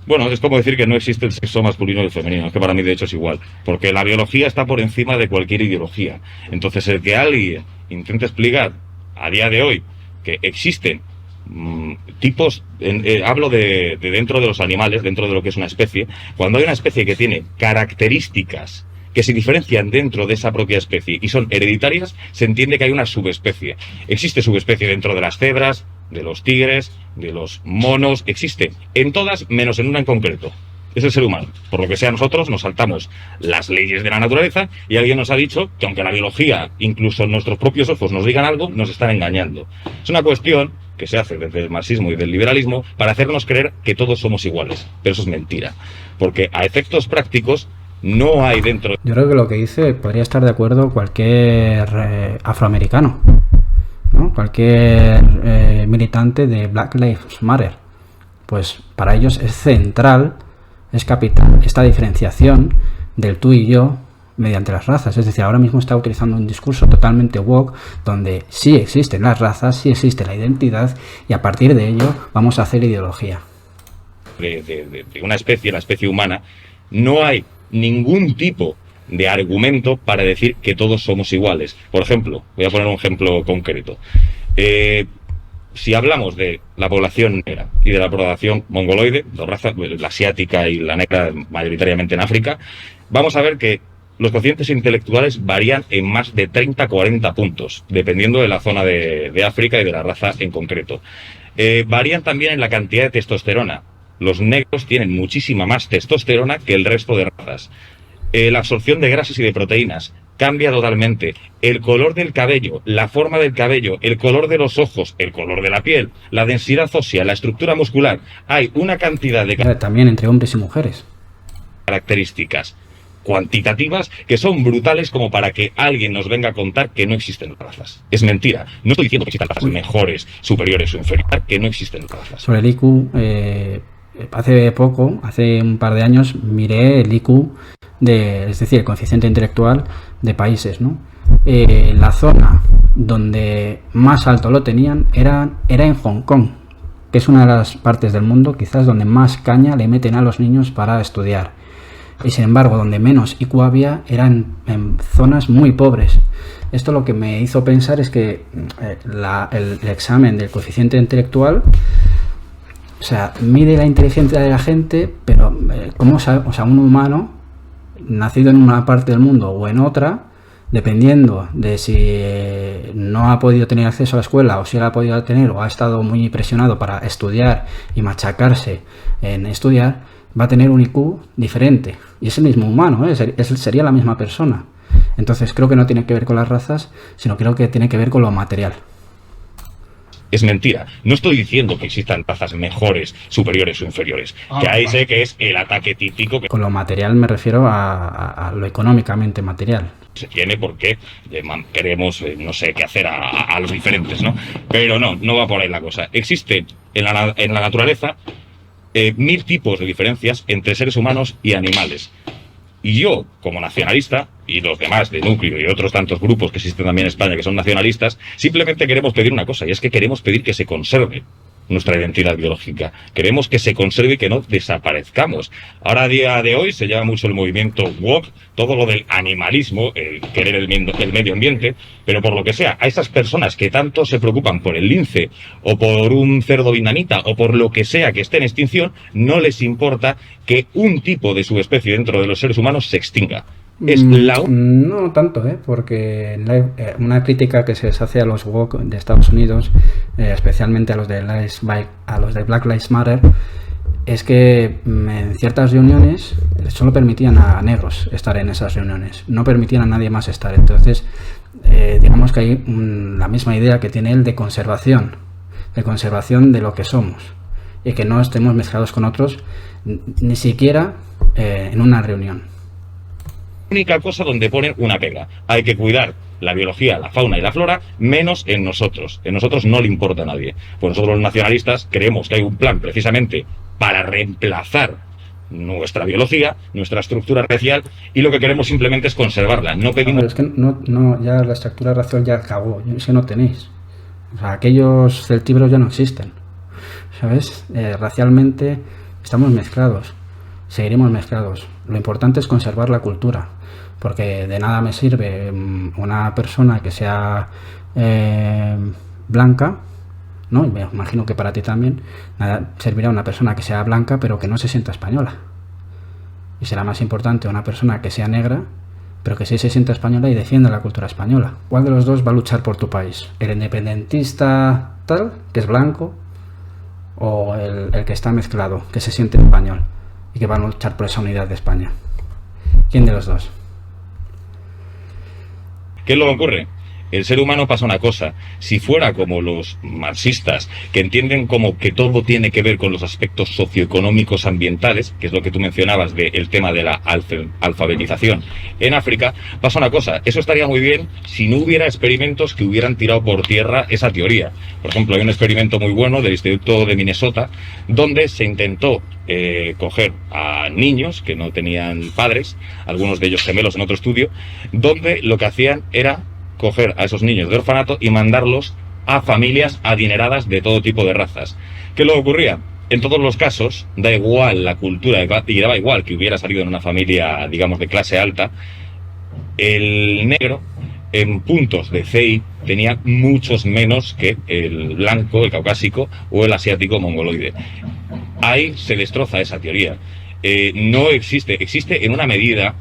Bueno, es como decir que no existe el sexo masculino y el femenino, es que para mí de hecho es igual, porque la biología está por encima de cualquier ideología. Entonces el que alguien intente explicar a día de hoy que existen tipos, hablo de dentro de los animales, dentro de lo que es una especie, cuando hay una especie que tiene características que se diferencian dentro de esa propia especie y son hereditarias, se entiende que hay una subespecie. Existe subespecie dentro de las cebras, de los tigres, de los monos, existe en todas menos en una en concreto. Es el ser humano. Por lo que sea, nosotros nos saltamos las leyes de la naturaleza y alguien nos ha dicho que aunque la biología, incluso nuestros propios ojos nos digan algo, nos están engañando. Es una cuestión que se hace desde el marxismo y del liberalismo para hacernos creer que todos somos iguales. Pero eso es mentira, porque a efectos prácticos no hay dentro... Yo creo que lo que dice podría estar de acuerdo cualquier afroamericano, ¿no? Cualquier militante de Black Lives Matter. Pues para ellos es central, es capital esta diferenciación del tú y yo mediante las razas. Es decir, ahora mismo está utilizando un discurso totalmente woke donde sí existen las razas, sí existe la identidad y a partir de ello vamos a hacer ideología. De una especie, la especie humana, no hay ningún tipo de argumento para decir que todos somos iguales. Por ejemplo, voy a poner un ejemplo concreto. Si hablamos de la población negra y de la población mongoloide, la asiática y la negra mayoritariamente en África, vamos a ver que los cocientes intelectuales varían en más de 30-40 puntos, dependiendo de la zona de África y de la raza en concreto. Varían también en la cantidad de testosterona. Los negros tienen muchísima más testosterona que el resto de razas. La absorción de grasas y de proteínas cambia totalmente. El color del cabello, la forma del cabello, el color de los ojos, el color de la piel, la densidad ósea, la estructura muscular. Hay una cantidad de también entre hombres y mujeres. Características cuantitativas que son brutales como para que alguien nos venga a contar que no existen razas. Es mentira. No estoy diciendo que existan razas mejores, superiores o inferiores, que no existen razas. Sobre el IQ, hace un par de años, miré el IQ, es decir, el coeficiente intelectual de países, ¿no? La zona donde más alto lo tenían era en Hong Kong, que es una de las partes del mundo quizás donde más caña le meten a los niños para estudiar. Y sin embargo, donde menos IQ había eran en zonas muy pobres. Esto lo que me hizo pensar es que el examen del coeficiente intelectual, o sea, mide la inteligencia de la gente, pero ¿cómo sabe? O sea, un humano nacido en una parte del mundo o en otra, dependiendo de si no ha podido tener acceso a la escuela o si la ha podido tener o ha estado muy presionado para estudiar y machacarse en estudiar, va a tener un IQ diferente. Y es el mismo humano, sería la misma persona. Entonces creo que no tiene que ver con las razas, sino creo que tiene que ver con lo material. Es mentira. No estoy diciendo que existan razas mejores, superiores o inferiores. Que ahí sé que es el ataque típico que... Con lo material me refiero a lo económicamente material. Se tiene porque queremos, no sé qué hacer a los diferentes, ¿no? Pero no va por ahí la cosa. Existe en la naturaleza 1000 tipos de diferencias entre seres humanos y animales. Y yo, como nacionalista, y los demás de Núcleo y otros tantos grupos que existen también en España que son nacionalistas, simplemente queremos pedir una cosa, y es que queremos pedir que se conserve nuestra identidad biológica. Queremos que se conserve y que no desaparezcamos. Ahora, a día de hoy, se lleva mucho el movimiento woke, todo lo del animalismo, el querer el medio ambiente, pero por lo que sea, a esas personas que tanto se preocupan por el lince, o por un cerdo vietnamita, o por lo que sea que esté en extinción, no les importa que un tipo de subespecie dentro de los seres humanos se extinga. No tanto, porque una crítica que se les hace a los woke de Estados Unidos, especialmente a los de Black Lives Matter, es que en ciertas reuniones solo permitían a negros estar en esas reuniones, no permitían a nadie más estar. Entonces, digamos que hay la misma idea que tiene él de conservación de lo que somos y que no estemos mezclados con otros, ni siquiera en una reunión. Única cosa donde ponen una pega. Hay que cuidar la biología, la fauna y la flora, menos en nosotros. En nosotros no le importa a nadie. Pues nosotros los nacionalistas creemos que hay un plan precisamente para reemplazar nuestra biología, nuestra estructura racial, y lo que queremos simplemente es conservarla. No pedimos... Pero es que ya la estructura racial ya acabó, es que no tenéis. O sea, aquellos celtíberos ya no existen. ¿Sabes? Racialmente estamos mezclados, seguiremos mezclados. Lo importante es conservar la cultura. Porque de nada me sirve una persona que sea blanca, ¿no? Y me imagino que para ti también, nada servirá una persona que sea blanca pero que no se sienta española. Y será más importante una persona que sea negra, pero que sí se sienta española y defienda la cultura española. ¿Cuál de los dos va a luchar por tu país? ¿El independentista tal, que es blanco? ¿O el que está mezclado, que se siente español y que va a luchar por esa unidad de España? ¿Quién de los dos? ¿Qué es lo que ocurre? el ser humano pasa una cosa. Si fuera como los marxistas, que entienden como que todo tiene que ver con los aspectos socioeconómicos ambientales, que es lo que tú mencionabas del tema de la alfabetización en África, pasa una cosa. Eso estaría muy bien si no hubiera experimentos que hubieran tirado por tierra esa teoría. Por ejemplo, hay un experimento muy bueno del Instituto de Minnesota, donde se intentó coger a niños que no tenían padres, algunos de ellos gemelos en otro estudio, donde lo que hacían era coger a esos niños de orfanato y mandarlos a familias adineradas de todo tipo de razas. ¿Qué le ocurría? En todos los casos, da igual la cultura y daba igual que hubiera salido en una familia, digamos, de clase alta, el negro en puntos de CI tenía muchos menos que el blanco, el caucásico o el asiático mongoloide. Ahí se destroza esa teoría. No existe en una medida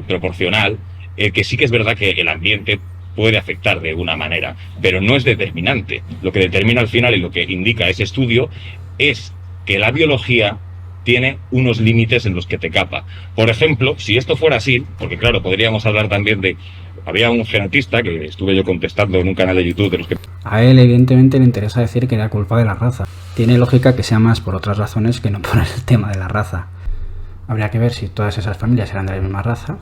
proporcional, que sí que es verdad que el ambiente puede afectar de alguna manera, pero no es determinante. Lo que determina al final y lo que indica ese estudio es que la biología tiene unos límites en los que te capa. Por ejemplo, si esto fuera así, porque claro, podríamos hablar también de... Había un genetista que estuve yo contestando en un canal de YouTube de los que... A él evidentemente le interesa decir que era culpa de la raza. Tiene lógica que sea más por otras razones que no por el tema de la raza. Habría que ver si todas esas familias eran de la misma raza.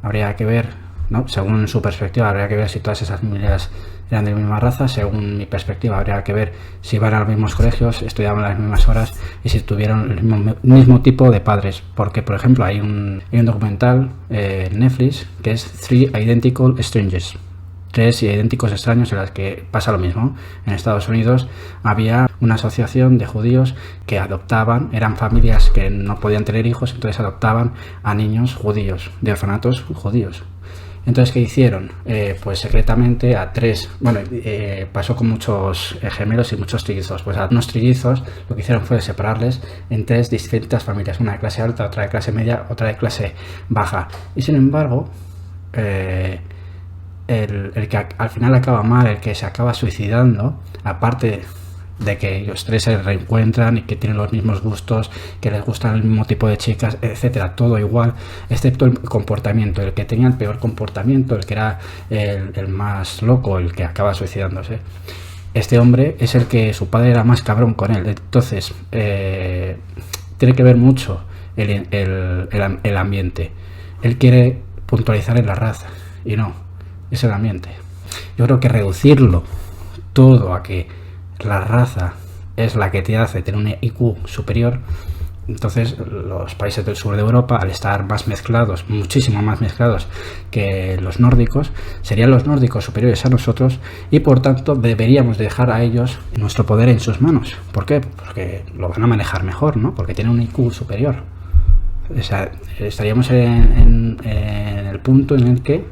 Habría que ver, ¿no? Según su perspectiva, habría que ver si todas esas familias eran de la misma raza. Según mi perspectiva, habría que ver si iban a los mismos colegios, estudiaban las mismas horas y si tuvieron el mismo tipo de padres. Porque, por ejemplo, hay un documental en Netflix que es Three Identical Strangers. 3 idénticos extraños en las que pasa lo mismo. En Estados Unidos había una asociación de judíos que adoptaban, eran familias que no podían tener hijos, entonces adoptaban a niños judíos, de orfanatos judíos. Entonces, ¿qué hicieron? Pues secretamente a 3, pasó con muchos gemelos y muchos trillizos. Pues a unos trillizos lo que hicieron fue separarles en 3 distintas familias, una de clase alta, otra de clase media, otra de clase baja. Y sin embargo, el que al final acaba mal, el que se acaba suicidando, aparte de que los 3 se reencuentran y que tienen los mismos gustos, que les gustan el mismo tipo de chicas, etcétera, todo igual, excepto el comportamiento, el que tenía el peor comportamiento, el que era el más loco, el que acaba suicidándose. Este hombre es el que su padre era más cabrón con él. Entonces, tiene que ver mucho el ambiente. Él quiere puntualizar en la raza y no, es el ambiente. Yo creo que reducirlo todo a que la raza es la que te hace tener un IQ superior, entonces los países del sur de Europa, al estar más mezclados, muchísimo más mezclados que los nórdicos, serían los nórdicos superiores a nosotros y por tanto deberíamos dejar a ellos nuestro poder en sus manos. ¿Por qué? Porque lo van a manejar mejor, ¿no? Porque tienen un IQ superior. O sea, estaríamos en el punto en el que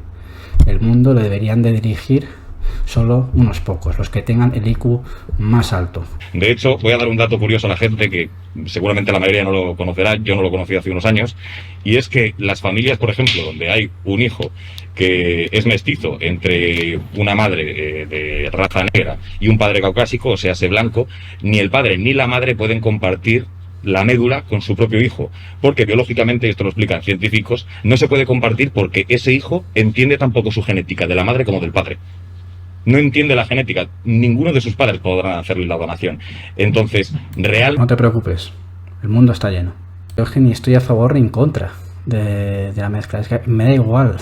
el mundo lo deberían de dirigir solo unos pocos, los que tengan el IQ más alto. De hecho, voy a dar un dato curioso a la gente que seguramente la mayoría no lo conocerá, yo no lo conocí hace unos años, y es que las familias, por ejemplo, donde hay un hijo que es mestizo entre una madre de raza negra y un padre caucásico, o sea, ese blanco, ni el padre ni la madre pueden compartir la médula con su propio hijo, porque biológicamente, esto lo explican científicos, no se puede compartir porque ese hijo entiende tampoco su genética de la madre como del padre. No entiende la genética, ninguno de sus padres podrán hacerle la donación. Entonces, No te preocupes, el mundo está lleno. Yo es que ni estoy a favor ni en contra de la mezcla, es que me da igual.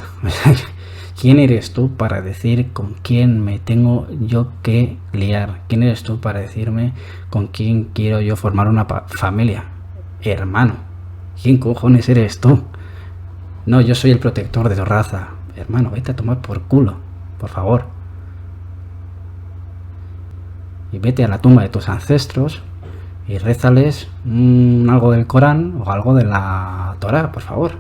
¿Quién eres tú para decir con quién me tengo yo que liar? ¿Quién eres tú para decirme con quién quiero yo formar una familia? Hermano, ¿quién cojones eres tú? No, yo soy el protector de tu raza. Hermano, vete a tomar por culo, por favor. Y vete a la tumba de tus ancestros y rézales algo del Corán o algo de la Torá, por favor.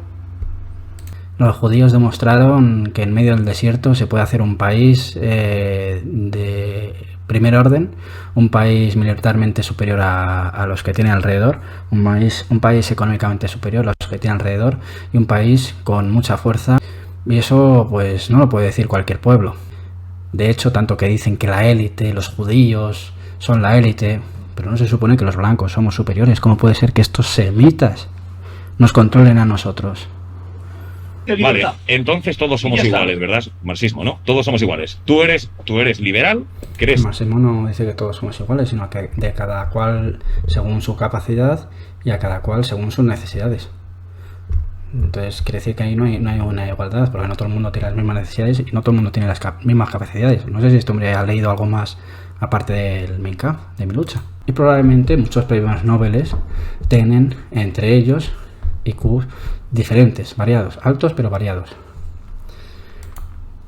Los judíos demostraron que en medio del desierto se puede hacer un país de primer orden, un país militarmente superior a los que tiene alrededor, un país económicamente superior a los que tiene alrededor y un país con mucha fuerza. Y eso pues no lo puede decir cualquier pueblo. De hecho, tanto que dicen que la élite, los judíos son la élite, pero no se supone que los blancos somos superiores. ¿Cómo puede ser que estos semitas nos controlen a nosotros? de Vale, libertad. entonces todos somos Ya está. iguales, ¿verdad? Marxismo, ¿no? Todos somos iguales. Tú eres liberal, El ¿crees? marxismo no dice que todos somos iguales, sino que de cada cual según su capacidad y a cada cual según sus necesidades. Entonces quiere decir que ahí no hay una igualdad, porque no todo el mundo tiene las mismas necesidades y no todo el mundo tiene las mismas capacidades. No sé si este hombre ha leído algo más aparte del Mein Kampf, de Mi lucha. Y probablemente muchos premios Nobel tienen entre ellos IQ diferentes, variados, altos pero variados.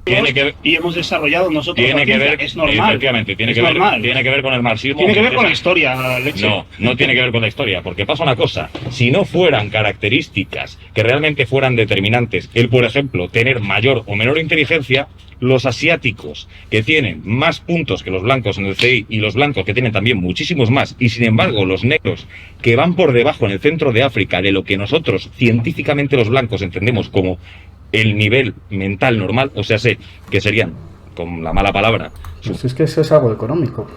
Tiene que ver, Y hemos desarrollado nosotros tiene la que ciencia, ver, es normal. efectivamente, tiene es que ver, normal. tiene que ver con el marxismo. Tiene que ver con la César. historia, leche. No, no tiene que ver con la historia, porque pasa una cosa, si no fueran características que realmente fueran determinantes, el, por ejemplo, tener mayor o menor inteligencia, los asiáticos que tienen más puntos que los blancos en el CI y los blancos que tienen también muchísimos más, y sin embargo los negros que van por debajo en el centro de África de lo que nosotros científicamente los blancos entendemos como el nivel mental normal, o sea, sé que serían, con la mala palabra, Pues es que eso es algo económico.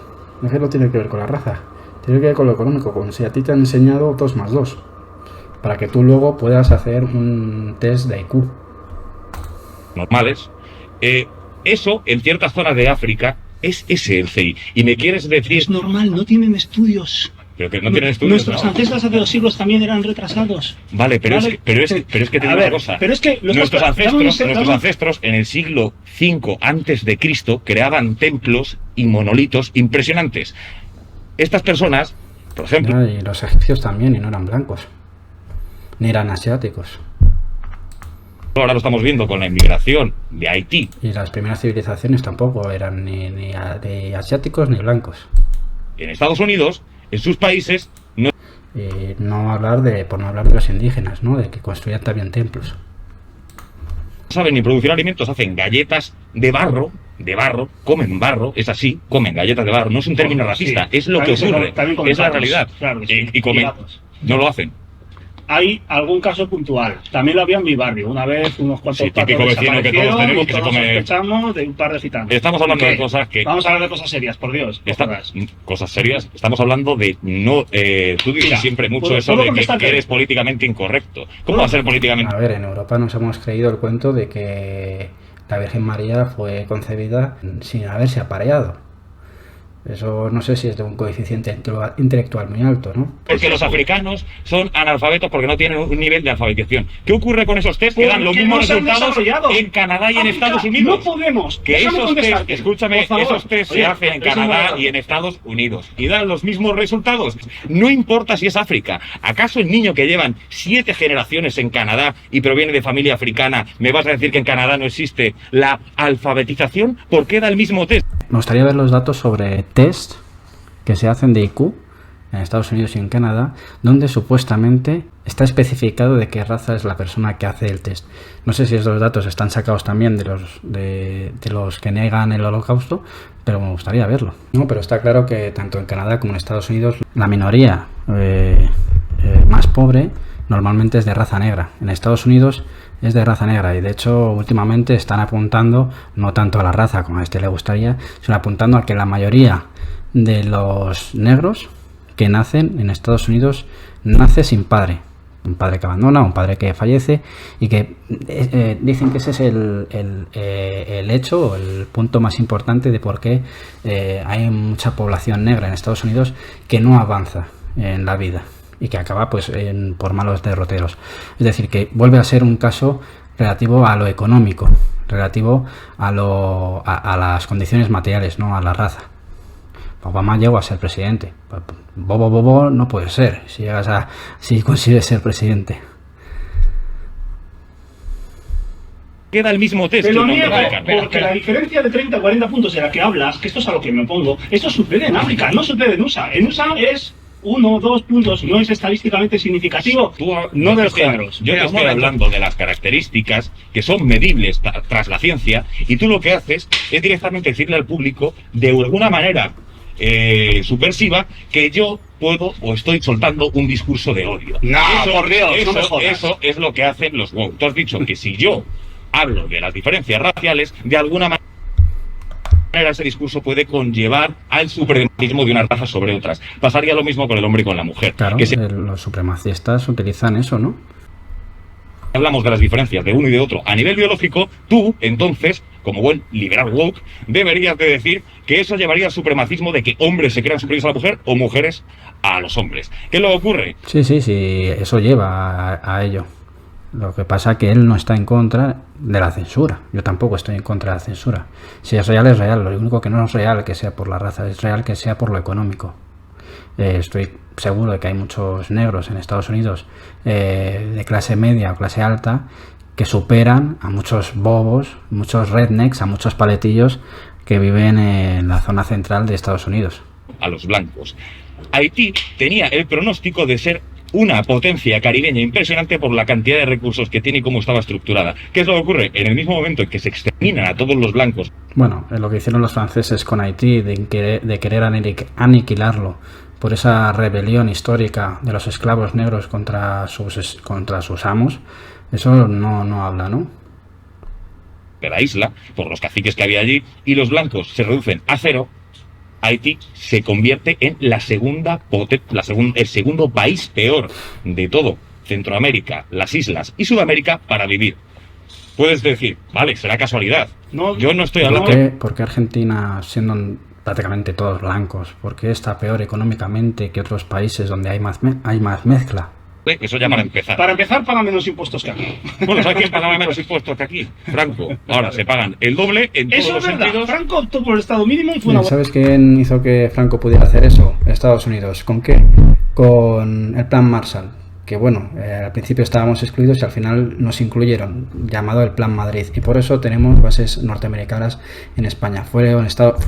Es que no tiene que ver con la raza. Tiene que ver con lo económico. Como si a ti te han enseñado 2 más 2. Para que tú luego puedas hacer un test de IQ. normales, eso en ciertas zonas de África es ese el CI. Y me quieres decir, Es normal, no tienen estudios. pero que no tienen estudios, Nuestros ¿no? ancestros hace 2 siglos también eran retrasados. Vale, pero Vale. es que te A digo ver, una cosa. pero es que los Nuestros vamos- ancestros en el siglo V antes de Cristo creaban templos y monolitos impresionantes. Estas personas, por ejemplo, Ya, y los egipcios también, y no eran blancos. Ni eran asiáticos. ahora lo estamos viendo con la inmigración de Haití, Y las primeras civilizaciones tampoco eran ni asiáticos ni blancos. en Estados Unidos, en sus países, no Y no hablar por no hablar de los indígenas, ¿no? De que construían también templos. saben ni producir alimentos, hacen galletas de barro, comen barro, es así, comen galletas de barro, no es un término racista, Sí. es lo que También se ocurre, también comen es la gatos, realidad. claro que sí, Y comen, gatos. no lo hacen. Hay algún caso puntual. También lo había en mi barrio. Una vez unos cuantos Sí, típico patos vecino que todos desaparecieron tenemos y que se todos come- sospechamos de un par de gitanos. Estamos hablando ¿Qué? de cosas que... Vamos a hablar de cosas serias, por Dios. no Esta- jodas. cosas serias, estamos hablando de no... tú dices Mira, siempre mucho ¿puedo- eso puedo de contestarte? que eres políticamente incorrecto. ¿Cómo va a ser políticamente? A ver, en Europa nos hemos creído el cuento de que la Virgen María fue concebida sin haberse apareado. Eso no sé si es de un coeficiente intelectual muy alto, ¿no? Porque los africanos son analfabetos porque no tienen un nivel de alfabetización. ¿Qué ocurre con esos test? Que dan los Porque mismos no se han resultados desarrollado. en Canadá y en África, Estados Unidos. No podemos. Que Déjame esos test, contestarte, escúchame, por favor. esos test se Oye, hacen en eres un Canadá moderador. y en Estados Unidos y dan los mismos resultados. No importa si es África. ¿Acaso el niño que llevan 7 generaciones en Canadá y proviene de familia africana, me vas a decir que en Canadá no existe la alfabetización? ¿Por qué da el mismo test? Me gustaría ver los datos sobre test que se hacen de IQ en Estados Unidos y en Canadá, donde supuestamente está especificado de qué raza es la persona que hace el test. No sé si esos datos están sacados también de los que niegan el holocausto, pero me gustaría verlo. No, pero está claro que tanto en Canadá como en Estados Unidos la minoría más pobre normalmente es de raza negra. En Estados Unidos es de raza negra y de hecho últimamente están apuntando no tanto a la raza como a este le gustaría, sino apuntando a que la mayoría de los negros que nacen en Estados Unidos nace sin padre. Un padre que abandona, un padre que fallece y que dicen que ese es el hecho o el punto más importante de por qué hay mucha población negra en Estados Unidos que no avanza en la vida y que acaba pues por malos derroteros. Es decir, que vuelve a ser un caso relativo a lo económico, relativo a las condiciones materiales, no a la raza. Obama llegó a ser presidente. Bobo no puede ser si consigues ser presidente. Queda el mismo test Te que lo un hombre niego, africano. porque la diferencia de 30 o 40 puntos de la que hablas, que esto es a lo que me opongo, esto sucede en África, no sucede en USA. En USA es 1 o 2 puntos, no es estadísticamente significativo, no de los géneros. Yo te Mira, un estoy momento. hablando de las características que son medibles tras la ciencia y tú lo que haces es directamente decirle al público de alguna manera subversiva que yo puedo o estoy soltando un discurso de odio. No, por Dios, no me jodas. Eso es lo que hacen los woke. Tú has dicho que si yo hablo de las diferencias raciales, de alguna manera ese discurso puede conllevar al supremacismo de una raza sobre otras. Pasaría lo mismo con el hombre y con la mujer. Claro, Que se- los supremacistas utilizan eso, ¿no? hablamos de las diferencias de uno y de otro a nivel biológico, tú, entonces, como buen liberal woke, deberías de decir que eso llevaría al supremacismo de que hombres se crean superiores a la mujer o mujeres a los hombres. ¿Qué luego ocurre? Sí, eso lleva a ello. Lo que pasa es que él no está en contra de la censura. Yo tampoco estoy en contra de la censura. Si es real, es real. Lo único que no es real que sea por la raza, es real que sea por lo económico. Estoy seguro de que hay muchos negros en Estados Unidos de clase media o clase alta que superan a muchos bobos, muchos rednecks, a muchos paletillos que viven en la zona central de Estados Unidos. A los blancos. Haití tenía el pronóstico de ser una potencia caribeña impresionante por la cantidad de recursos que tiene y cómo estaba estructurada. ¿Qué es lo que ocurre? En el mismo momento en que se exterminan a todos los blancos. Bueno, es lo que hicieron los franceses con Haití, de querer aniquilarlo por esa rebelión histórica de los esclavos negros contra sus amos. Eso no habla, ¿no? De la isla, por los caciques que había allí, y los blancos se reducen a cero, Haití se convierte en el segundo país peor de todo Centroamérica, las islas y Sudamérica para vivir. Puedes decir, vale, será casualidad. No, yo no estoy hablando... ¿Por qué Argentina, siendo prácticamente todos blancos, por qué está peor económicamente que otros países donde hay más mezcla? Eso ya para empezar. Para empezar, pagan menos impuestos que aquí. Bueno, ¿sabes quién pagaba menos impuestos que aquí? Franco. Ahora se pagan el doble en todos los sentidos. Eso es verdad. Franco optó por el Estado mínimo y fue una... ¿Sabes quién hizo que Franco pudiera hacer eso? Estados Unidos. ¿Con qué? Con el Plan Marshall. Que bueno, al principio estábamos excluidos y al final nos incluyeron, llamado el Plan Madrid, y por eso tenemos bases norteamericanas en España. Fue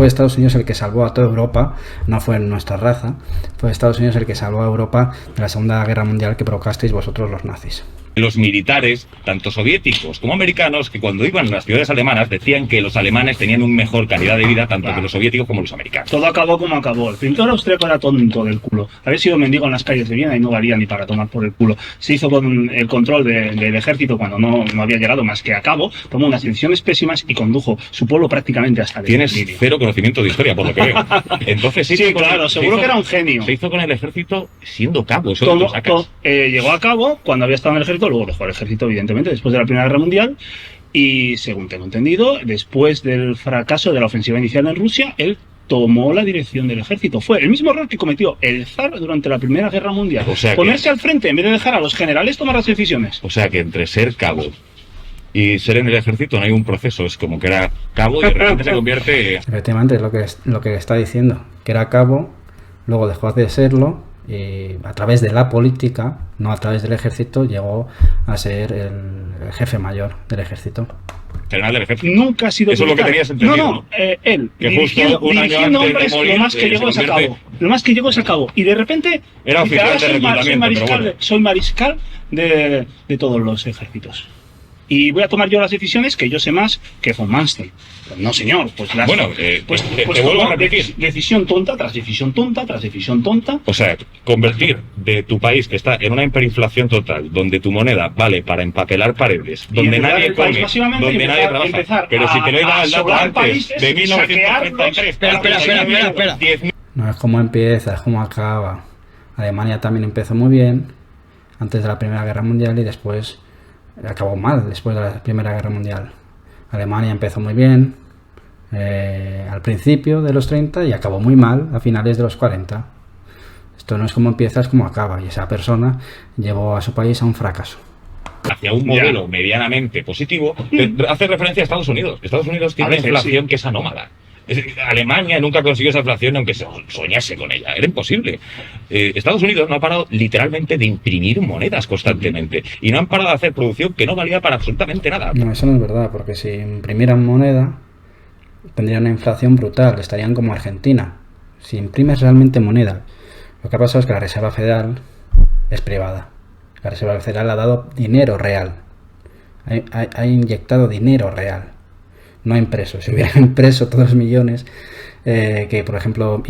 Estados Unidos el que salvó a toda Europa, no fue nuestra raza, fue Estados Unidos el que salvó a Europa de la Segunda Guerra Mundial que provocasteis vosotros los nazis. Los militares, tanto soviéticos como americanos, que cuando iban a las ciudades alemanas decían que los alemanes tenían una mejor calidad de vida, tanto que los soviéticos como los americanos. Todo acabó como acabó. El pintor austríaco era tonto del culo. Había sido mendigo en las calles de Viena y no valía ni para tomar por el culo. Se hizo con el control del ejército cuando no había llegado más que a cabo, tomó unas decisiones pésimas y condujo su pueblo prácticamente hasta el Tienes declive. Cero conocimiento de historia, por lo que veo. Entonces sí, claro, seguro que era un genio. Se hizo con el ejército siendo cabo. Eso llegó a cabo cuando había estado en el ejército, luego dejó el ejército evidentemente después de la Primera Guerra Mundial y, según tengo entendido, después del fracaso de la ofensiva inicial en Rusia, él tomó la dirección del ejército. Fue el mismo error que cometió el zar durante la Primera Guerra Mundial. O sea, ponerse al frente en vez de dejar a los generales tomar las decisiones. O sea que entre ser cabo y ser en el ejército no hay un proceso, es como que era cabo y de repente se convierte... Efectivamente, es lo que está diciendo, que era cabo, luego dejó de serlo, y a través de la política, no a través del ejército, llegó a ser el jefe mayor del ejército. General del ejército. Nunca ha sido eso militar. Es lo que tenías entendido. No, él, que dirigiendo hombres, lo más que llegó es a cabo. Lo más que llegó es a cabo. Y de repente, era oficial de reclutamiento, soy mariscal de todos los ejércitos. Y voy a tomar yo las decisiones que yo sé más que von Manstein. Pues no, señor. Pues te vuelvo a repetir. Decisión tonta tras decisión tonta tras decisión tonta. O sea, convertir de tu país que está en una hiperinflación total, donde tu moneda vale para empapelar paredes, donde nadie come, donde nadie trabaja. Pero si te lo he dado el dato antes de 1933. Espera. No es como empieza, es como acaba. Alemania también empezó muy bien antes de la Primera Guerra Mundial y después acabó mal después de la Primera Guerra Mundial. Alemania empezó muy bien al principio de los 30 y acabó muy mal a finales de los 40. Esto no es como empieza, es como acaba, y esa persona llevó a su país a un fracaso. Hacia un modelo medianamente positivo, hace referencia a Estados Unidos. Estados Unidos tiene una inflación que es anómala. Alemania nunca consiguió esa inflación aunque se soñase con ella, era imposible. Estados Unidos no ha parado literalmente de imprimir monedas constantemente y no han parado de hacer producción que no valía para absolutamente nada. No, eso no es verdad, porque si imprimieran moneda tendrían una inflación brutal, estarían como Argentina. Si imprimes realmente moneda, lo que ha pasado es que la Reserva Federal es privada. La Reserva Federal ha dado dinero real, ha inyectado dinero real. No ha impreso. Si hubiera impreso todos los millones que, por ejemplo,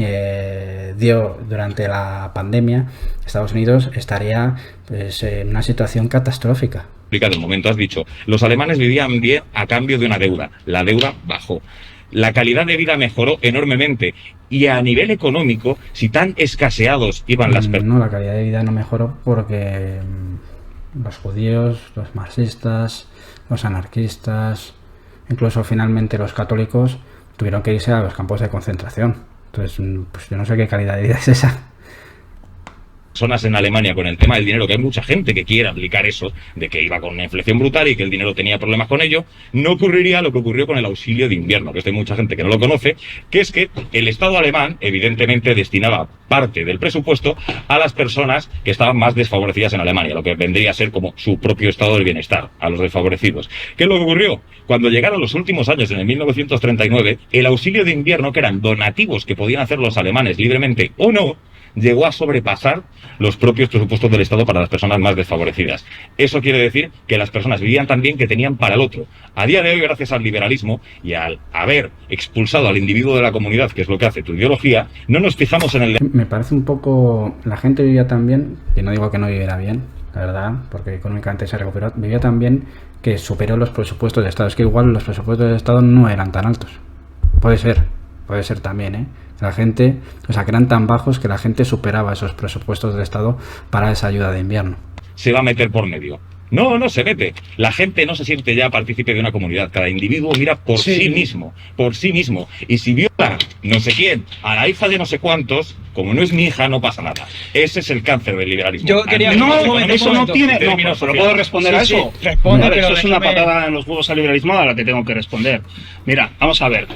dio durante la pandemia, Estados Unidos estaría pues, en una situación catastrófica. Del momento has dicho, los alemanes vivían bien a cambio de una deuda. La deuda bajó. La calidad de vida mejoró enormemente. Y a nivel económico, si tan escaseados iban las personas... No, la calidad de vida no mejoró porque los judíos, los marxistas, los anarquistas, incluso finalmente los católicos tuvieron que irse a los campos de concentración. Entonces, pues yo no sé qué calidad de vida es esa. Personas en Alemania con el tema del dinero, que hay mucha gente que quiere aplicar eso, de que iba con una inflación brutal y que el dinero tenía problemas con ello, no ocurriría lo que ocurrió con el auxilio de invierno, que esto hay mucha gente que no lo conoce, que es que el Estado alemán evidentemente destinaba parte del presupuesto a las personas que estaban más desfavorecidas en Alemania, lo que vendría a ser como su propio estado del bienestar, a los desfavorecidos. ¿Qué es lo que ocurrió? Cuando llegaron los últimos años, en el 1939, el auxilio de invierno, que eran donativos que podían hacer los alemanes libremente o no, llegó a sobrepasar los propios presupuestos del Estado para las personas más desfavorecidas. Eso quiere decir que las personas vivían tan bien que tenían para el otro. A día de hoy, gracias al liberalismo y al haber expulsado al individuo de la comunidad, que es lo que hace tu ideología, no nos fijamos en el... Me parece un poco... La gente vivía tan bien, que no digo que no viviera bien, la verdad, porque económicamente se recuperó, vivía tan bien que superó los presupuestos de Estado. Es que igual los presupuestos de Estado no eran tan altos. Puede ser también, ¿eh? La gente, o sea, que eran tan bajos que la gente superaba esos presupuestos del Estado para esa ayuda de invierno. Se va a meter por medio. No se mete. La gente no se siente ya partícipe de una comunidad. Cada individuo mira por sí mismo. Y si viola no sé quién a la hija de no sé cuántos, como no es mi hija, no pasa nada. Ese es el cáncer del liberalismo. Yo quería... Eso no tiene... No, pero ¿puedo responder a eso? Responde, Pero pero eso es una patada en los huevos al liberalismo a la que tengo que responder. Mira, vamos a ver.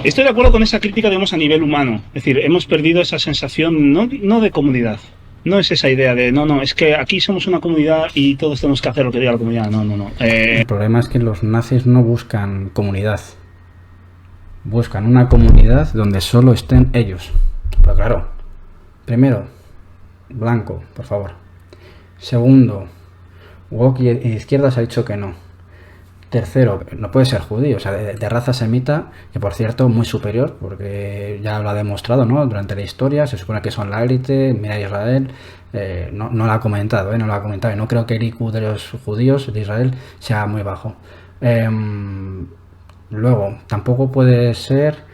Estoy de acuerdo con esa crítica, digamos, a nivel humano. Es decir, hemos perdido esa sensación no de comunidad. No es esa idea de, es que aquí somos una comunidad y todos tenemos que hacer lo que diga la comunidad. No. El problema es que los nazis no buscan comunidad. Buscan una comunidad donde solo estén ellos. Pero claro, primero, blanco, por favor. Segundo, woke y izquierdas ha dicho que no. Tercero, no puede ser judío, o sea, de raza semita, que por cierto muy superior, porque ya lo ha demostrado, ¿no? Durante la historia, se supone que son la élite, mira Israel, no lo ha comentado, no lo ha comentado, y no creo que el IQ de los judíos de Israel sea muy bajo. Luego, tampoco puede ser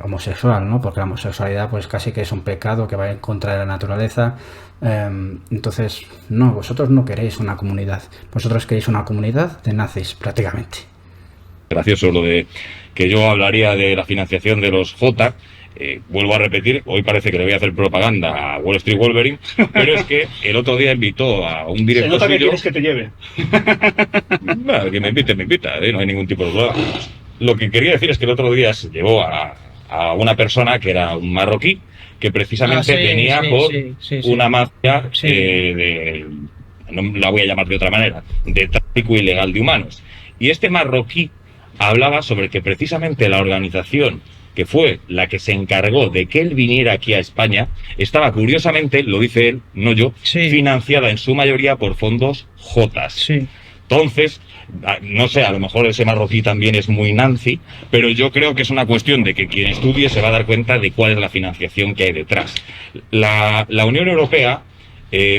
homosexual, ¿no? Porque la homosexualidad pues casi que es un pecado que va en contra de la naturaleza. Entonces, no, vosotros no queréis una comunidad, vosotros queréis una comunidad de nazis, prácticamente. Gracioso lo de que yo hablaría de la financiación de los J. Vuelvo a repetir, hoy parece que le voy a hacer propaganda a Wall Street Wolverine, pero es que el otro día invitó a un director. Se nota que quieres que te lleve. Bueno, que me invita, no hay ningún tipo de problema. Lo que quería decir es que el otro día se llevó a una persona que era un marroquí, que precisamente venía por una mafia no la voy a llamar de otra manera, de tráfico ilegal de humanos. Y este marroquí hablaba sobre que precisamente la organización que fue la que se encargó de que él viniera aquí a España, estaba curiosamente, lo dice él, no yo, financiada en su mayoría por fondos Jotas. Entonces, no sé, a lo mejor ese marroquí también es muy Nancy, pero yo creo que es una cuestión de que quien estudie se va a dar cuenta de cuál es la financiación que hay detrás. La Unión Europea,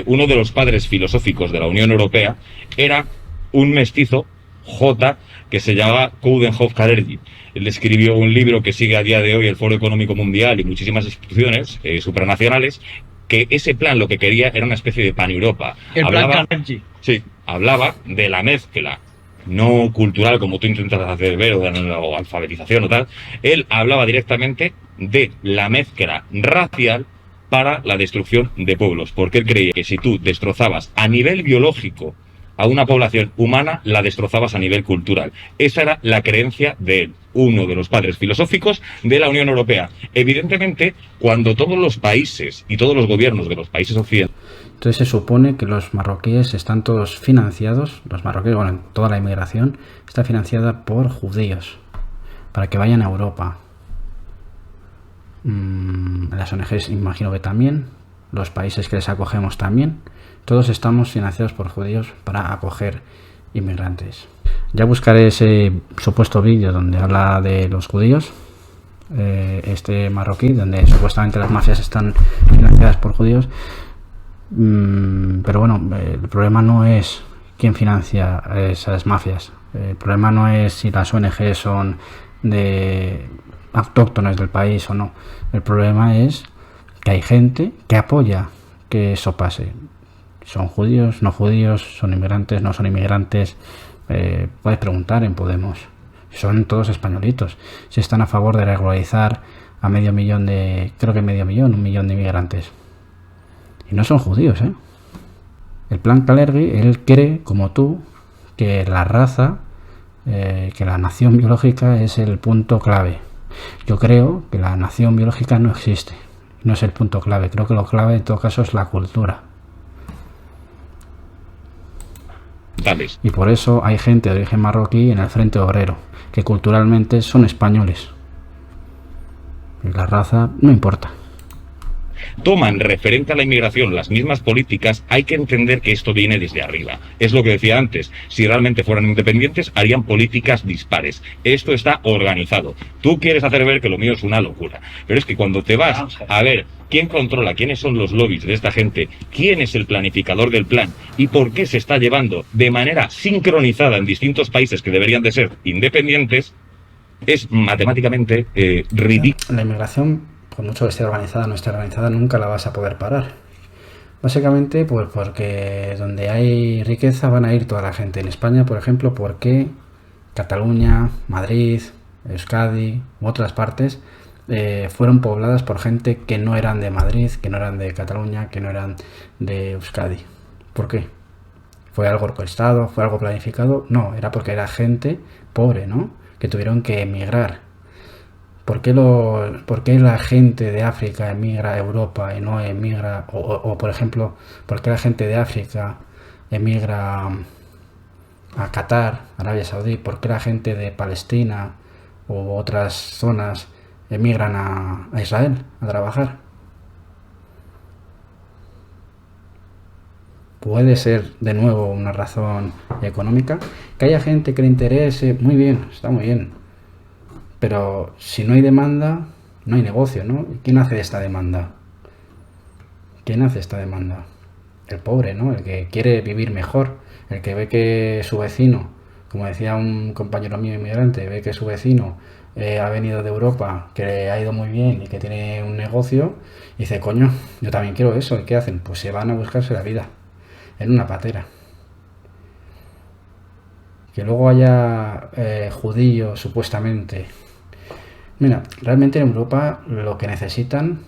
uno de los padres filosóficos de la Unión Europea, era un mestizo J que se llamaba Coudenhove-Kalergi. Él escribió un libro que sigue a día de hoy el Foro Económico Mundial y muchísimas instituciones supranacionales, que ese plan lo que quería era una especie de pan-Europa. El plan Kalergi. Sí, hablaba de la mezcla no cultural, como tú intentas hacer ver, o alfabetización o tal. Él hablaba directamente de la mezcla racial para la destrucción de pueblos, porque él creía que si tú destrozabas a nivel biológico a una población humana, la destrozabas a nivel cultural. Esa era la creencia de él, uno de los padres filosóficos de la Unión Europea. Evidentemente, cuando todos los países y todos los gobiernos de los países occidentales... Entonces se supone que los marroquíes están todos financiados, los marroquíes, bueno, toda la inmigración está financiada por judíos, para que vayan a Europa. Las ONGs imagino que también, los países que les acogemos también. Todos estamos financiados por judíos para acoger inmigrantes. Ya buscaré ese supuesto vídeo donde habla de los judíos, este marroquí, donde supuestamente las mafias están financiadas por judíos. Pero bueno, el problema no es quién financia esas mafias. El problema no es si las ONG son de autóctonas del país o no. El problema es que hay gente que apoya que eso pase. ¿Son judíos, no judíos? ¿Son inmigrantes, no son inmigrantes? Puedes preguntar en Podemos. Son todos españolitos. Si están a favor de regularizar a 500.000 de... creo que 500.000, 1 millón de inmigrantes. Y no son judíos, ¿eh? El plan Kalergi, él cree, como tú, que la raza, que la nación biológica es el punto clave. Yo creo que la nación biológica no existe. No es el punto clave. Creo que lo clave en todo caso es la cultura. Y por eso hay gente de origen marroquí en el Frente Obrero, que culturalmente son españoles. Y la raza no importa. Toman referente a la inmigración las mismas políticas, hay que entender que esto viene desde arriba. Es lo que decía antes, si realmente fueran independientes harían políticas dispares. Esto está organizado. Tú quieres hacer ver que lo mío es una locura, pero es que cuando te vas a ver quién controla, quiénes son los lobbies de esta gente, quién es el planificador del plan y por qué se está llevando de manera sincronizada en distintos países que deberían de ser independientes, es matemáticamente ridículo. La inmigración, por mucho que esté organizada o no esté organizada, nunca la vas a poder parar. Básicamente, pues porque donde hay riqueza van a ir toda la gente. En España, por ejemplo, porque Cataluña, Madrid, Euskadi u otras partes fueron pobladas por gente que no eran de Madrid, que no eran de Cataluña, que no eran de Euskadi. ¿Por qué? ¿Fue algo orquestado? ¿Fue algo planificado? No, era porque era gente pobre, ¿no? Que tuvieron que emigrar. ¿Por qué la gente de África emigra a Europa y no emigra, o por ejemplo, por qué la gente de África emigra a Qatar, Arabia Saudí? ¿Por qué la gente de Palestina u otras zonas emigran a Israel a trabajar? Puede ser de nuevo una razón económica. Que haya gente que le interese, muy bien, está muy bien. Pero si no hay demanda, no hay negocio, ¿no? ¿Quién hace esta demanda? ¿Quién hace esta demanda? El pobre, ¿no? El que quiere vivir mejor, el que ve que su vecino, como decía un compañero mío inmigrante, ve que su vecino ha venido de Europa, que le ha ido muy bien y que tiene un negocio, y dice, coño, yo también quiero eso. ¿Y qué hacen? Pues se van a buscarse la vida en una patera. Que luego haya judíos, supuestamente. Mira, realmente en Europa lo que necesitan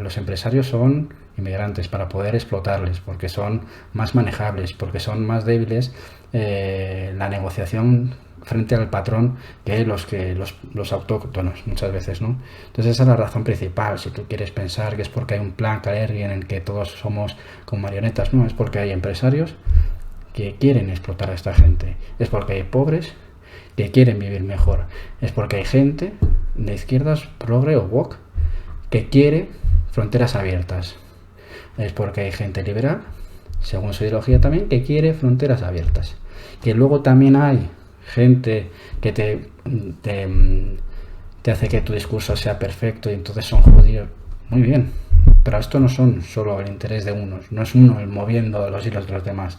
los empresarios son inmigrantes para poder explotarles, porque son más manejables, porque son más débiles la negociación frente al patrón que los autóctonos muchas veces, ¿no? Entonces esa es la razón principal. Si tú quieres pensar que es porque hay un plan Kalergi en el que todos somos como marionetas, no, es porque hay empresarios que quieren explotar a esta gente, es porque hay pobres que quieren vivir mejor, es porque hay gente de izquierdas, progre o woke, que quiere fronteras abiertas, es porque hay gente liberal, según su ideología también, que quiere fronteras abiertas, que luego también hay gente que te hace que tu discurso sea perfecto y entonces son judíos, muy bien, pero esto no son solo el interés de unos, no es uno el moviendo los hilos de los demás.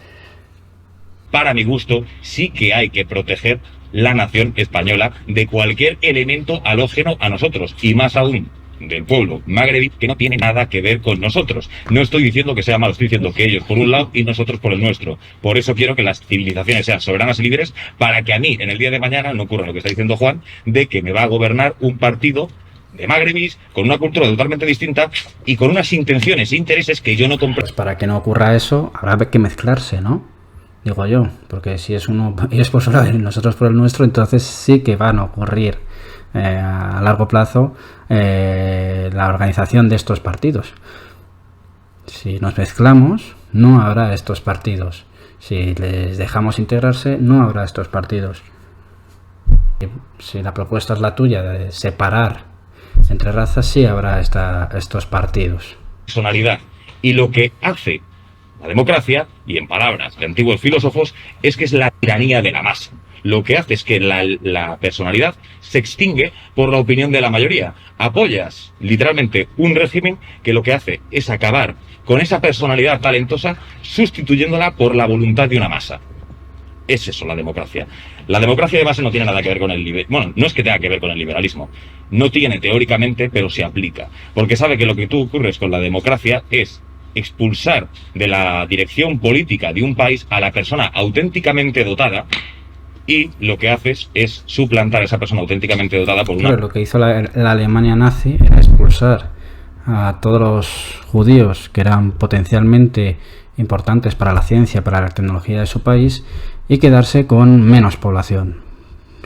Para mi gusto, sí que hay que proteger la nación española de cualquier elemento halógeno a nosotros, y más aún del pueblo magrebí que no tiene nada que ver con nosotros. No estoy diciendo que sea malo, estoy diciendo que ellos por un lado y nosotros por el nuestro. Por eso quiero que las civilizaciones sean soberanas y libres, para que a mí, en el día de mañana, no ocurra lo que está diciendo Juan, de que me va a gobernar un partido de magrebís con una cultura totalmente distinta y con unas intenciones e intereses que yo no comprendo. Pues para que no ocurra eso, habrá que mezclarse, ¿no? Digo yo, porque si es uno y es por su lado y nosotros por el nuestro, entonces sí que van a ocurrir a largo plazo la organización de estos partidos. Si nos mezclamos, no habrá estos partidos. Si les dejamos integrarse, no habrá estos partidos. Si la propuesta es la tuya de separar entre razas, sí habrá estos partidos. Personalidad. Y lo que hace la democracia, y en palabras de antiguos filósofos, es que es la tiranía de la masa. Lo que hace es que la personalidad se extingue por la opinión de la mayoría. Apoyas literalmente un régimen que lo que hace es acabar con esa personalidad talentosa, sustituyéndola por la voluntad de una masa. Es eso la democracia. La democracia de base no tiene nada que ver con el liberalismo. Bueno, no es que tenga que ver con el liberalismo. No tiene teóricamente, pero se aplica. Porque sabe que lo que tú ocurres con la democracia es expulsar de la dirección política de un país a la persona auténticamente dotada, y lo que haces es suplantar a esa persona auténticamente dotada por una... Claro, lo que hizo la Alemania nazi era expulsar a todos los judíos que eran potencialmente importantes para la ciencia, para la tecnología de su país, y quedarse con menos población,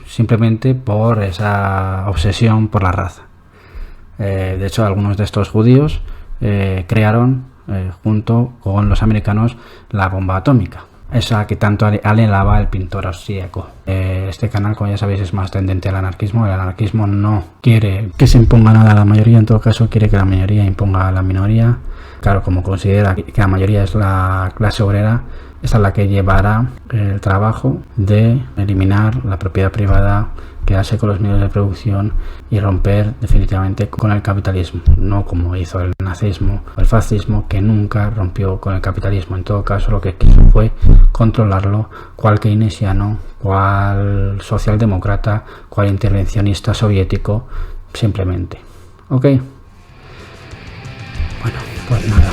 simplemente por esa obsesión por la raza. De hecho, algunos de estos judíos crearon, junto con los americanos, la bomba atómica, esa que tanto anhelaba el pintor austríaco. Este canal, como ya sabéis, es más tendente al anarquismo. El anarquismo no quiere que se imponga nada a la mayoría, en todo caso quiere que la mayoría imponga a la minoría. Claro, como considera que la mayoría es la clase obrera, esa es la que llevará el trabajo de eliminar la propiedad privada, quedarse con los medios de producción y romper definitivamente con el capitalismo, no como hizo el nazismo o el fascismo, que nunca rompió con el capitalismo. En todo caso, lo que quiso fue controlarlo, cual keynesiano, cual socialdemócrata, cual intervencionista soviético, simplemente. ¿Ok? Bueno, pues nada.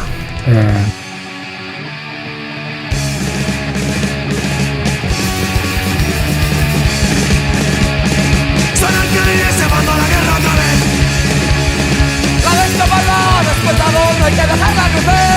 La descapada, despertador, no hay que dejarla crecer.